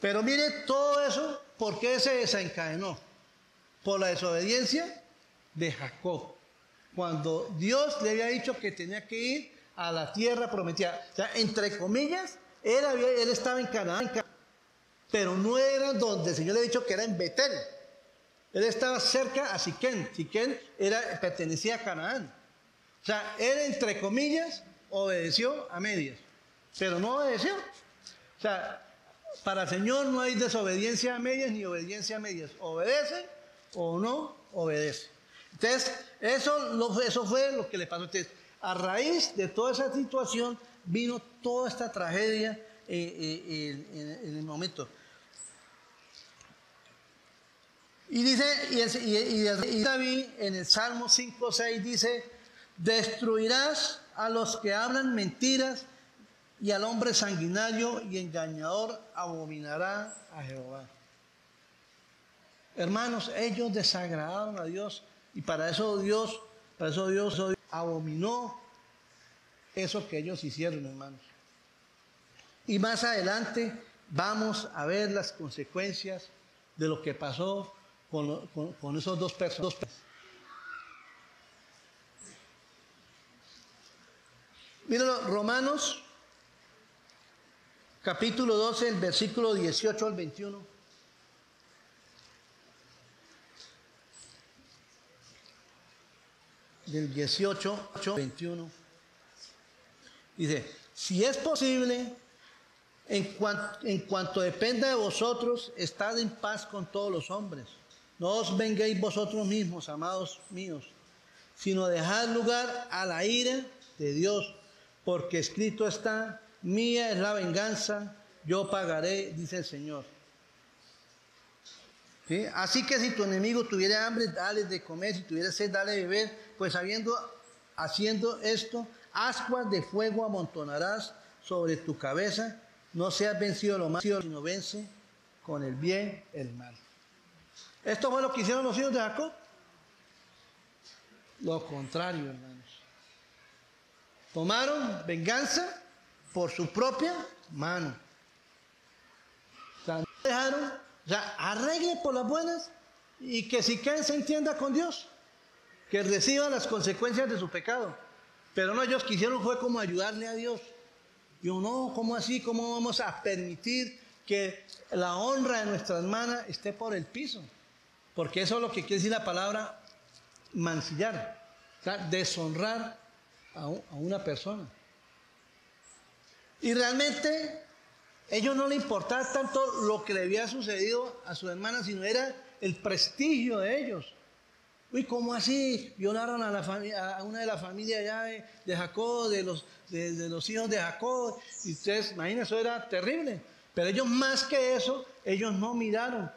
S1: Pero mire todo eso, ¿por qué se desencadenó? Por la desobediencia de Jacob. Cuando Dios le había dicho que tenía que ir a la tierra prometida. O sea, entre comillas, él estaba en Canaán. pero no era donde el Señor le ha dicho que era en Betel. Él estaba cerca a Siquén. Siquén pertenecía a Canaán. O sea, él, entre comillas, obedeció a medias, pero no obedeció. O sea, para el Señor no hay desobediencia a medias ni obediencia a medias. Obedece o no obedece. Entonces, eso fue lo que le pasó. Entonces, a raíz de toda esa situación vino toda esta tragedia en el momento. Y dice, y David en el Salmo 5:6 dice: destruirás a los que hablan mentiras, y al hombre sanguinario y engañador abominará a Jehová. Hermanos, ellos desagradaron a Dios, y para eso Dios abominó eso que ellos hicieron, hermanos. Y más adelante vamos a ver las consecuencias de lo que pasó con esos dos personas. Mírenlo, Romanos capítulo 12, el versículo 18 al 21. Del 18 al 21. Dice: si es posible, en cuanto dependa de vosotros, estad en paz con todos los hombres. No os venguéis vosotros mismos, amados míos, sino dejad lugar a la ira de Dios, porque escrito está: mía es la venganza, yo pagaré, dice el Señor. ¿Sí? Así que si tu enemigo tuviera hambre, dale de comer; si tuviera sed, dale de beber, pues haciendo esto, ascuas de fuego amontonarás sobre tu cabeza. No seas vencido lo mal, sino vence con el bien el mal. ¿Esto fue lo que hicieron los hijos de Jacob? Lo contrario, hermanos. Tomaron venganza por su propia mano. O sea, no dejaron, o sea, arregle por las buenas, y que Siquén se entienda con Dios, que reciba las consecuencias de su pecado. Pero no, ellos quisieron fue como ayudarle a Dios. Yo no, ¿cómo así? ¿Cómo vamos a permitir que la honra de nuestra hermana esté por el piso? Porque eso es lo que quiere decir la palabra mancillar, o sea, deshonrar a una persona. Y realmente a ellos no les importaba tanto lo que le había sucedido a su hermana, sino era el prestigio de ellos. Uy, ¿cómo así? Violaron a una de las familias allá de Jacob, de los hijos de Jacob. Y ustedes, imagínense, eso era terrible. Pero ellos, más que eso, ellos no miraron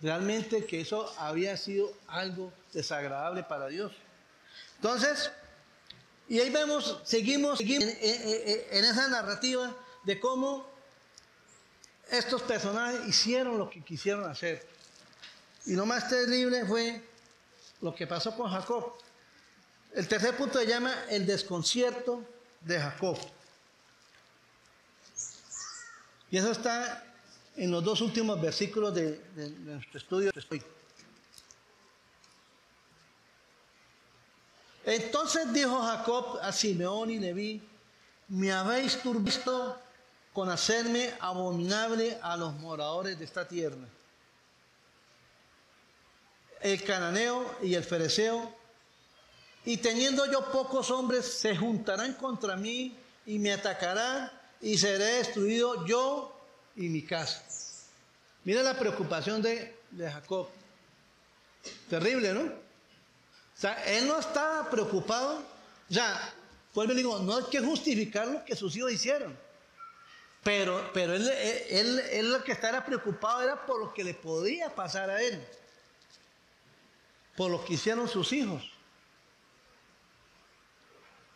S1: realmente que eso había sido algo desagradable para Dios. Entonces, y ahí vemos, seguimos en esa narrativa de cómo estos personajes hicieron lo que quisieron hacer. Y lo más terrible fue lo que pasó con Jacob. El tercer punto se llama el desconcierto de Jacob. Y eso está en los dos últimos versículos de nuestro estudio. Entonces dijo Jacob a Simeón y Leví: me habéis turbado con hacerme abominable a los moradores de esta tierra. El cananeo y el fereceo, y teniendo yo pocos hombres, se juntarán contra mí y me atacarán, y seré destruido yo y mi casa. Mira la preocupación de Jacob. Terrible, ¿no? O sea, él no estaba preocupado. O sea, vuelvo y digo, no hay que justificar lo que sus hijos hicieron. Pero él lo que estaba preocupado era por lo que le podía pasar a él, por lo que hicieron sus hijos.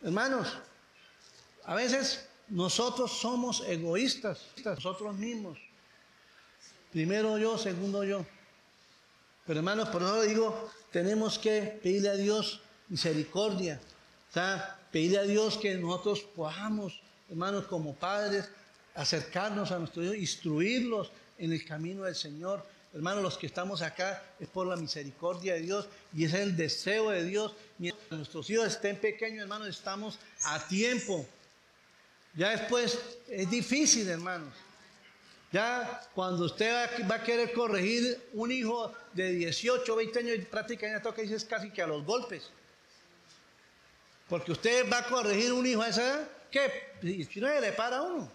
S1: Hermanos, a veces nosotros somos egoístas, nosotros mismos. Primero yo, segundo yo. Pero hermanos, por eso digo, tenemos que pedirle a Dios misericordia. O sea, pedirle a Dios que nosotros podamos, hermanos, como padres, acercarnos a nuestros hijos, instruirlos en el camino del Señor. Hermanos, los que estamos acá es por la misericordia de Dios y es el deseo de Dios. Mientras nuestros hijos estén pequeños, hermanos, estamos a tiempo. Ya después es difícil, hermanos. Ya cuando usted va a querer corregir un hijo de 18, 20 años, prácticamente toca dice es casi que a los golpes. Porque usted va a corregir un hijo a esa edad, ¿qué? Si no le para a uno.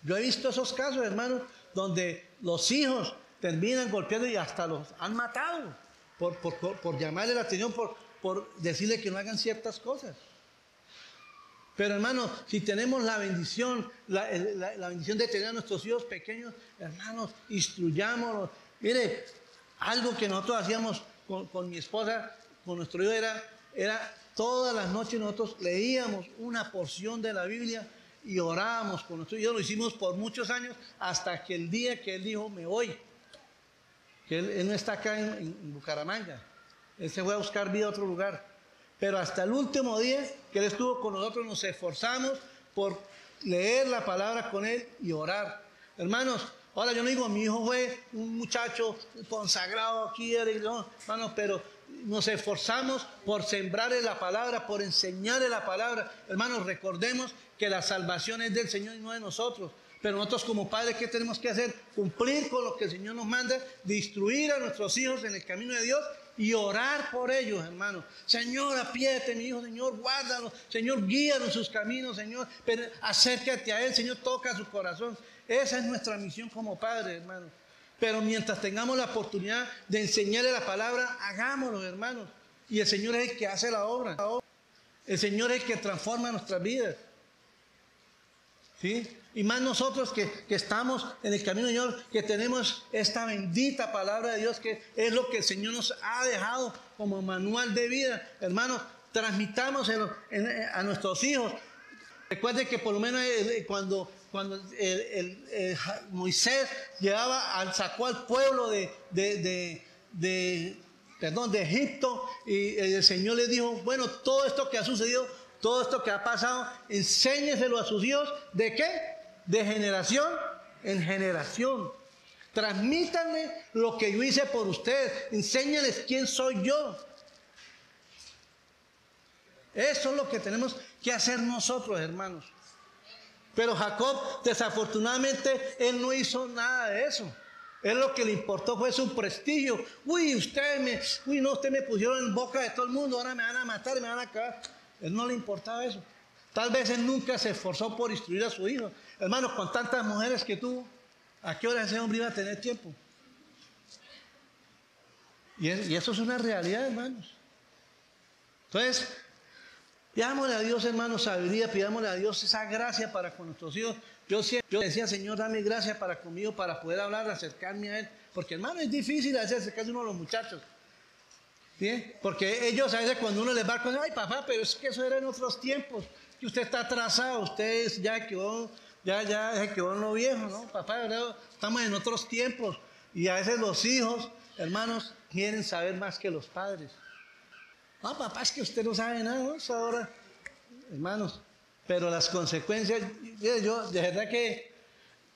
S1: Yo he visto esos casos, hermanos, donde los hijos terminan golpeando y hasta los han matado por llamarle la atención, por decirle que no hagan ciertas cosas. Pero hermanos, si tenemos la bendición, la bendición de tener a nuestros hijos pequeños, hermanos, instruyámoslos. Mire, algo que nosotros hacíamos con mi esposa, con nuestro hijo, era todas las noches nosotros leíamos una porción de la Biblia y orábamos con nuestro hijo. Lo hicimos por muchos años hasta que el día que él dijo, me voy. Que él no está acá en Bucaramanga. Él se fue a buscar vida a otro lugar. Pero hasta el último día que él estuvo con nosotros, nos esforzamos por leer la palabra con él y orar. Hermanos, ahora yo no digo, mi hijo fue un muchacho consagrado aquí, no, hermanos, pero nos esforzamos por sembrarle la palabra, por enseñarle la palabra. Hermanos, recordemos que la salvación es del Señor y no de nosotros. Pero nosotros como padres, ¿qué tenemos que hacer? Cumplir con lo que el Señor nos manda, de instruir a nuestros hijos en el camino de Dios y orar por ellos, hermanos. Señor, apriete mi hijo, Señor, guárdalo, Señor, guíalo en sus caminos, Señor, pero acércate a él, Señor, toca su corazón. Esa es nuestra misión como padres, hermanos. Pero mientras tengamos la oportunidad de enseñarle la palabra, hagámoslo, hermanos. Y el Señor es el que hace la obra. El Señor es el que transforma nuestras vidas. ¿Sí? Y más nosotros que estamos en el camino del Señor, que tenemos esta bendita palabra de Dios, que es lo que el Señor nos ha dejado como manual de vida. Hermanos, transmitamos a nuestros hijos. Recuerden que por lo menos cuando Moisés sacó al pueblo de Egipto, y el Señor les dijo, bueno, todo esto que ha sucedido, todo esto que ha pasado, enséñeselo a sus hijos. ¿De qué? De generación en generación. Transmítanme lo que yo hice por ustedes. Enséñales quién soy yo. Eso es lo que tenemos que hacer nosotros, hermanos. Pero Jacob, desafortunadamente, él no hizo nada de eso. Él lo que le importó fue su prestigio. Ustedes me pusieron en boca de todo el mundo, ahora me van a matar, me van a acabar. Él no le importaba eso. Tal vez él nunca se esforzó por instruir a su hijo. Hermanos, con tantas mujeres que tuvo, ¿a qué hora ese hombre iba a tener tiempo? Y eso es una realidad, hermanos. Entonces, pidámosle a Dios, hermanos, sabiduría, pidámosle a Dios esa gracia para con nuestros hijos. Yo decía, Señor, dame gracia para conmigo, para poder hablar, acercarme a Él. Porque, hermano, es difícil a veces acercarse a uno de los muchachos. ¿Sí? Porque ellos a veces cuando uno les va a contar, ay papá, pero es que eso era en otros tiempos, que usted está atrasado, usted ya quedó en lo viejo, ¿no? Papá, estamos en otros tiempos. Y a veces los hijos, hermanos, quieren saber más que los padres. Ah, papá, es que usted no sabe nada, ¿no? Eso ahora, hermanos, pero las consecuencias, yo de verdad que,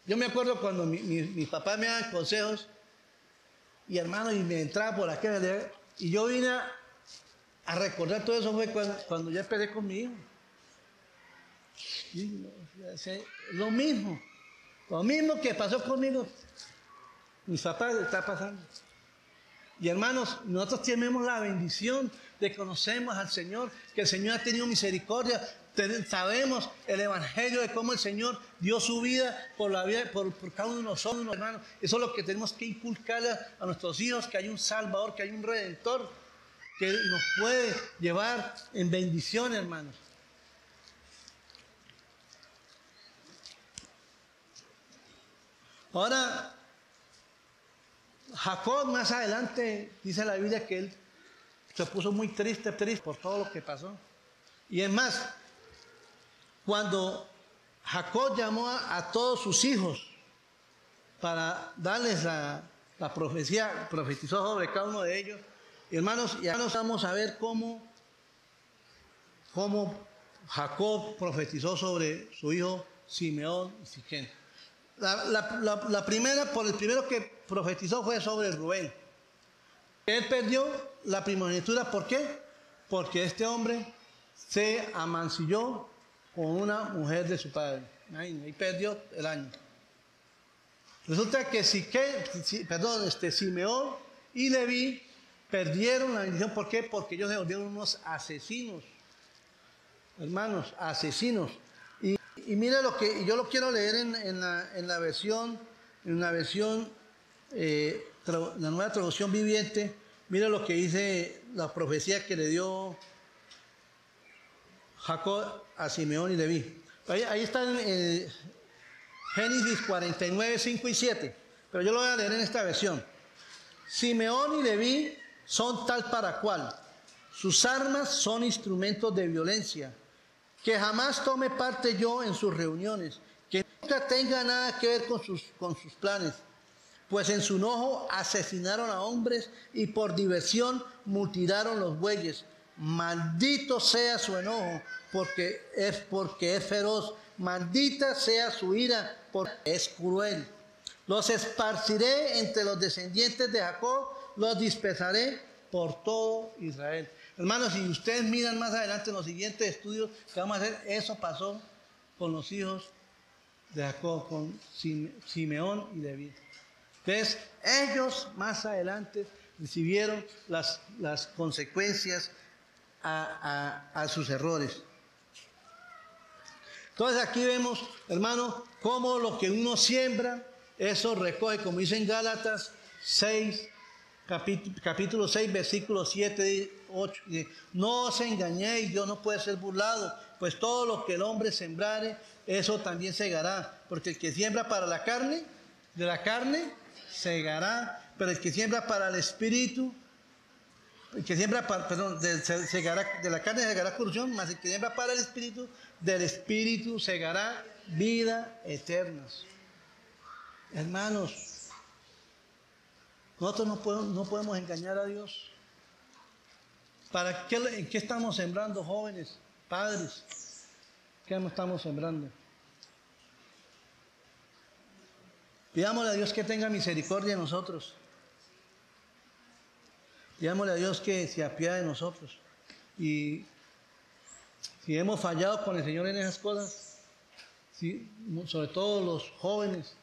S1: yo me acuerdo cuando mi papá me daba consejos, y hermano, y me entraba por aquí, y yo vine a recordar todo eso fue cuando ya empecé con mi hijo. Y lo mismo que pasó conmigo, mis papás está pasando. Y hermanos, nosotros tenemos la bendición de conocernos al Señor, que el Señor ha tenido misericordia. Sabemos el evangelio de cómo el Señor dio su vida por la vida, por cada uno de nosotros, hermanos. Eso es lo que tenemos que inculcarle a nuestros hijos, que hay un Salvador, que hay un Redentor, que nos puede llevar en bendición, hermanos. Ahora, Jacob más adelante, dice la Biblia que él se puso muy triste por todo lo que pasó. Y es más, cuando Jacob llamó a todos sus hijos para darles la profecía, profetizó sobre cada uno de ellos. Y hermanos, vamos a ver cómo Jacob profetizó sobre su hijo Simeón y Siquem. La primera, el primero que profetizó fue sobre Rubén. Él perdió la primogenitura, ¿por qué? Porque este hombre se amancilló con una mujer de su padre. Ahí perdió el año. Resulta que Simeón y Leví perdieron la bendición. ¿Por qué? Porque ellos se volvieron unos asesinos. Hermanos, asesinos. Y mira lo que yo lo quiero leer en la versión, la nueva traducción viviente. Mira lo que dice la profecía que le dio Jacob a Simeón y Leví. Ahí está en Génesis 49, 5 y 7. Pero yo lo voy a leer en esta versión. Simeón y Leví son tal para cual. Sus armas son instrumentos de violencia. Que jamás tome parte yo en sus reuniones. Que nunca tenga nada que ver con sus planes. Pues en su enojo asesinaron a hombres y por diversión mutilaron los bueyes. Maldito sea su enojo, porque es feroz. Maldita sea su ira, porque es cruel. Los esparciré entre los descendientes de Jacob, los dispersaré por todo Israel. Hermanos, si ustedes miran más adelante en los siguientes estudios que vamos a hacer, eso pasó con los hijos de Jacob, con Simeón y Leví. Entonces, ellos más adelante recibieron las consecuencias a sus errores. Entonces aquí vemos, hermano, cómo lo que uno siembra, eso recoge, como dice en Gálatas 6, capítulo 6, versículos 7, 8. No os engañéis, Dios no puede ser burlado, pues todo lo que el hombre sembrare, eso también segará. Porque el que siembra para la carne, de la carne segará, pero el que siembra para el espíritu, el que siembra de la carne segará corrupción, mas el que siembra para el espíritu, del espíritu segará vida eterna. Hermanos, nosotros no podemos engañar a Dios. ¿En qué estamos sembrando, jóvenes, padres? ¿Qué estamos sembrando? Pidámosle a Dios que tenga misericordia de nosotros. Pidámosle a Dios que se apiade de nosotros. Y si hemos fallado con el Señor en esas cosas, sobre todo los jóvenes,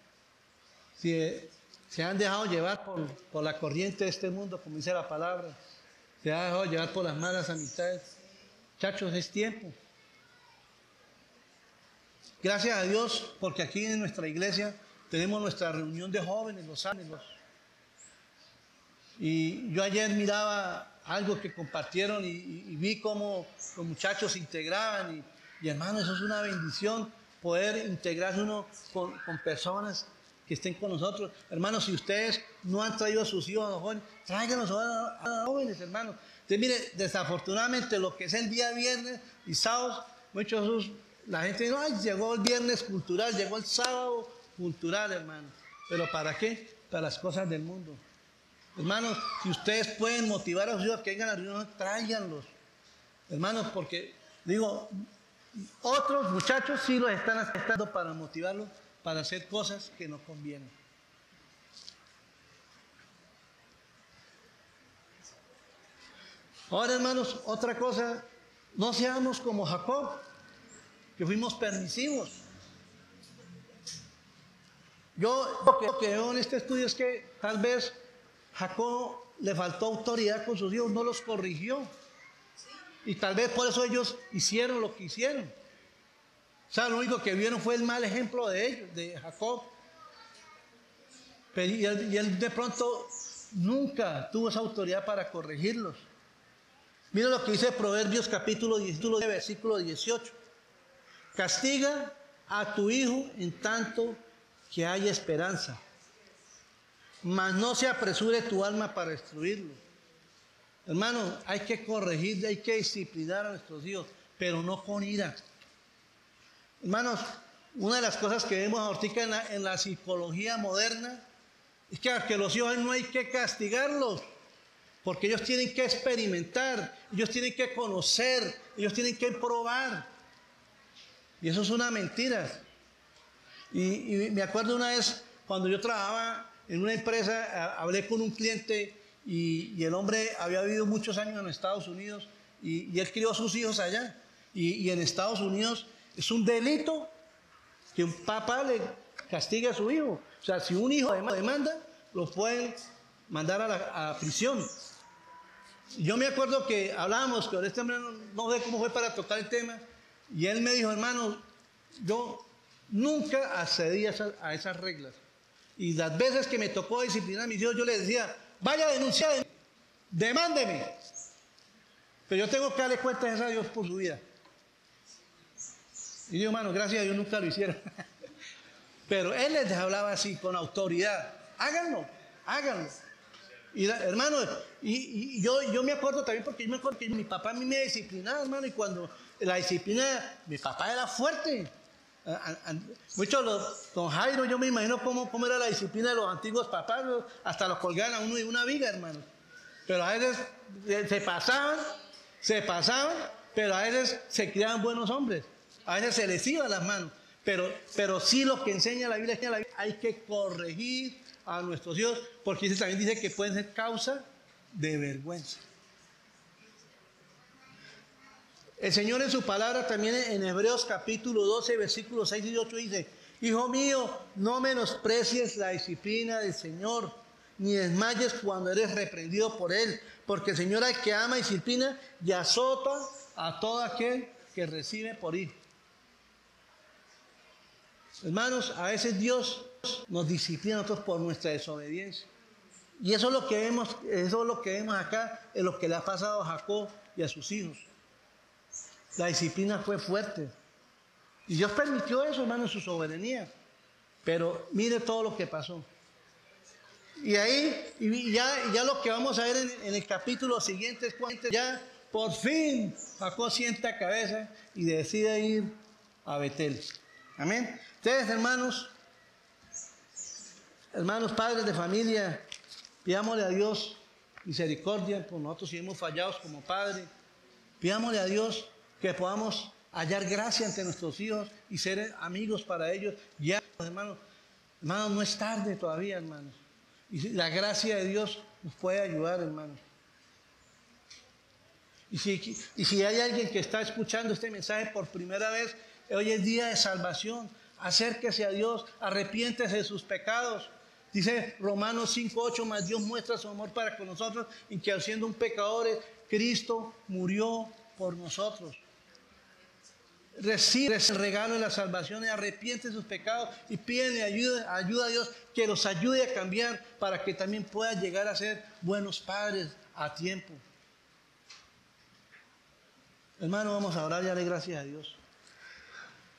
S1: si se han dejado llevar por la corriente de este mundo, como dice la palabra, se han dejado llevar por las malas amistades. Muchachos, es tiempo. Gracias a Dios, porque aquí en nuestra iglesia tenemos nuestra reunión de jóvenes, los ángeles. Y yo ayer miraba algo que compartieron y vi cómo los muchachos se integraban. Y hermano, eso es una bendición, poder integrarse uno con personas que estén con nosotros. Hermanos, si ustedes no han traído a sus hijos a los jóvenes, tráiganlos a los jóvenes, hermanos. Entonces, mire, desafortunadamente lo que es el día viernes y sábados, la gente dice, ay, llegó el viernes cultural, llegó el sábado cultural, hermano. ¿Pero para qué? Para las cosas del mundo. Hermanos, si ustedes pueden motivar a sus hijos que vengan a la reunión, tráiganlos. Hermanos, porque, digo, otros muchachos sí los están aceptando para motivarlos para hacer cosas que no convienen. Ahora, hermanos, otra cosa, no seamos como Jacob, que fuimos permisivos. Yo lo que veo en este estudio es que tal vez Jacob le faltó autoridad con sus hijos, no los corrigió. Y tal vez por eso ellos hicieron lo que hicieron. O sea, lo único que vieron fue el mal ejemplo de ellos, de Jacob. Y él de pronto nunca tuvo esa autoridad para corregirlos. Mira lo que dice Proverbios capítulo 19, versículo 18. Castiga a tu hijo en tanto que haya esperanza, mas no se apresure tu alma para destruirlo. Hermano, hay que corregir, hay que disciplinar a nuestros hijos, pero no con ira. Hermanos, una de las cosas que vemos ahorita en la psicología moderna es que los hijos no hay que castigarlos, porque ellos tienen que experimentar, ellos tienen que conocer, ellos tienen que probar. Y eso es una mentira. Y me acuerdo una vez cuando yo trabajaba en una empresa, hablé con un cliente y el hombre había vivido muchos años en Estados Unidos y él crió a sus hijos allá. Y en Estados Unidos es un delito que un papá castigue a su hijo. O sea, si un hijo demanda, lo pueden mandar a prisión. Yo me acuerdo que hablábamos, que este hombre no sé cómo fue para tocar el tema, y él me dijo, hermano, yo nunca accedí a esas reglas. Y las veces que me tocó disciplinar a mis hijos, yo les decía, vaya a denunciar, demándeme. Pero yo tengo que darle cuentas a Dios por su vida. Y digo, hermano, gracias a Dios nunca lo hicieron. Pero él les hablaba así, con autoridad. Háganlo, háganlo. Y hermano, y yo me acuerdo también, porque yo me acuerdo que mi papá a mí me disciplinaba, hermano, y cuando la disciplina, mi papá era fuerte. Muchos, don Jairo, yo me imagino cómo era la disciplina de los antiguos papás, hasta los colgaban a uno de una viga, hermano. Pero a veces se pasaban, pero a veces se criaban buenos hombres. A veces se les iban las manos. Pero sí lo que enseña la Biblia es que hay que corregir a nuestros hijos, porque también dice que pueden ser causa de vergüenza. El Señor en su palabra también en Hebreos capítulo 12, versículos 6 y 8 dice, hijo mío, no menosprecies la disciplina del Señor, ni desmayes cuando eres reprendido por Él, porque el Señor al que ama y disciplina y azota a todo aquel que recibe por hijo. Hermanos, a veces Dios nos disciplina a nosotros por nuestra desobediencia. Y eso es lo que vemos acá, en lo que le ha pasado a Jacob y a sus hijos. La disciplina fue fuerte. Y Dios permitió eso, hermano, en su soberanía. Pero mire todo lo que pasó. Y ahí, ya lo que vamos a ver en el capítulo siguiente es cuando ya por fin Jacob sienta cabeza y decide ir a Betel. Amén. Ustedes, hermanos, padres de familia, pidámosle a Dios misericordia por nosotros si hemos fallado como padres. Pidámosle a Dios que podamos hallar gracia ante nuestros hijos y ser amigos para ellos. Ya, hermanos, no es tarde todavía, hermanos. Y la gracia de Dios nos puede ayudar, hermanos. Y si hay alguien que está escuchando este mensaje por primera vez, hoy es día de salvación. Acérquese a Dios, arrepiéntese de sus pecados. Dice Romanos 5:8, más Dios muestra su amor para con nosotros, en que siendo un pecadores, Cristo murió por nosotros. Recibe el regalo de la salvación y arrepiente de sus pecados y pídele ayuda a Dios que los ayude a cambiar para que también puedan llegar a ser buenos padres a tiempo. Hermano, vamos a orar y darle gracias a Dios.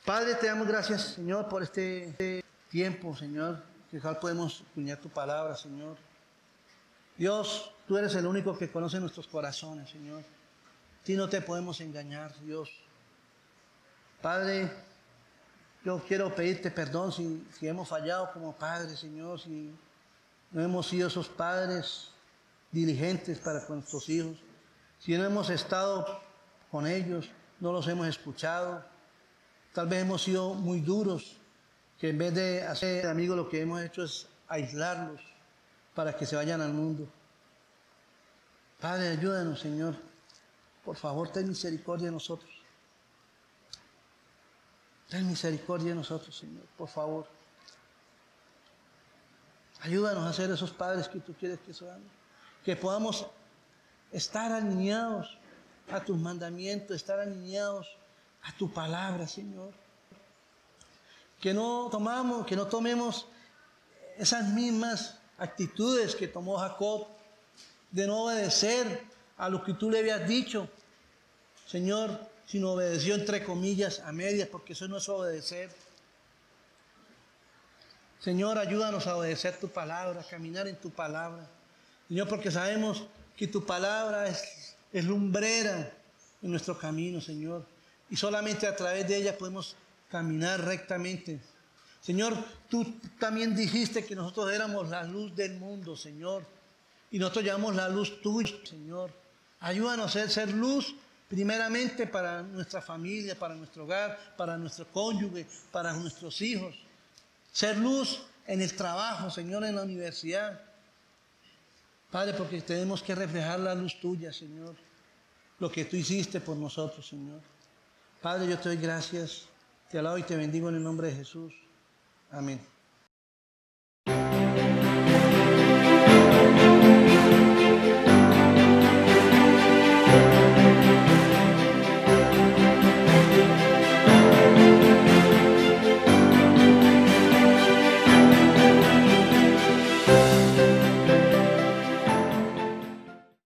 S1: Padre, te damos gracias, Señor, por este tiempo, Señor, que podemos escuchar tu palabra, Señor. Dios, tú eres el único que conoce nuestros corazones, Señor. A ti no te podemos engañar, Dios. Padre, yo quiero pedirte perdón si hemos fallado como padres, Señor, si no hemos sido esos padres diligentes para con nuestros hijos, si no hemos estado con ellos, no los hemos escuchado. Tal vez hemos sido muy duros, que en vez de hacer amigos lo que hemos hecho es aislarlos para que se vayan al mundo. Padre, ayúdanos, Señor. Por favor, ten misericordia de nosotros. Ten misericordia de nosotros, Señor, por favor. Ayúdanos a ser esos padres que tú quieres que seamos. Que podamos estar alineados a tus mandamientos, estar alineados a tu palabra, Señor. Que no tomemos esas mismas actitudes que tomó Jacob, de no obedecer a lo que tú le habías dicho, Señor, sino obedeció entre comillas, a medias, porque eso no es obedecer. Señor, ayúdanos a obedecer tu palabra, a caminar en tu palabra. Señor, porque sabemos que tu palabra es lumbrera en nuestro camino, Señor. Y solamente a través de ella podemos caminar rectamente. Señor, tú también dijiste que nosotros éramos la luz del mundo, Señor. Y nosotros llevamos la luz tuya, Señor. Ayúdanos a ser luz primeramente para nuestra familia, para nuestro hogar, para nuestro cónyuge, para nuestros hijos. Ser luz en el trabajo, Señor, en la universidad. Padre, porque tenemos que reflejar la luz tuya, Señor. Lo que tú hiciste por nosotros, Señor. Padre, yo te doy gracias, te alabo y te bendigo en el nombre de Jesús. Amén. Amén.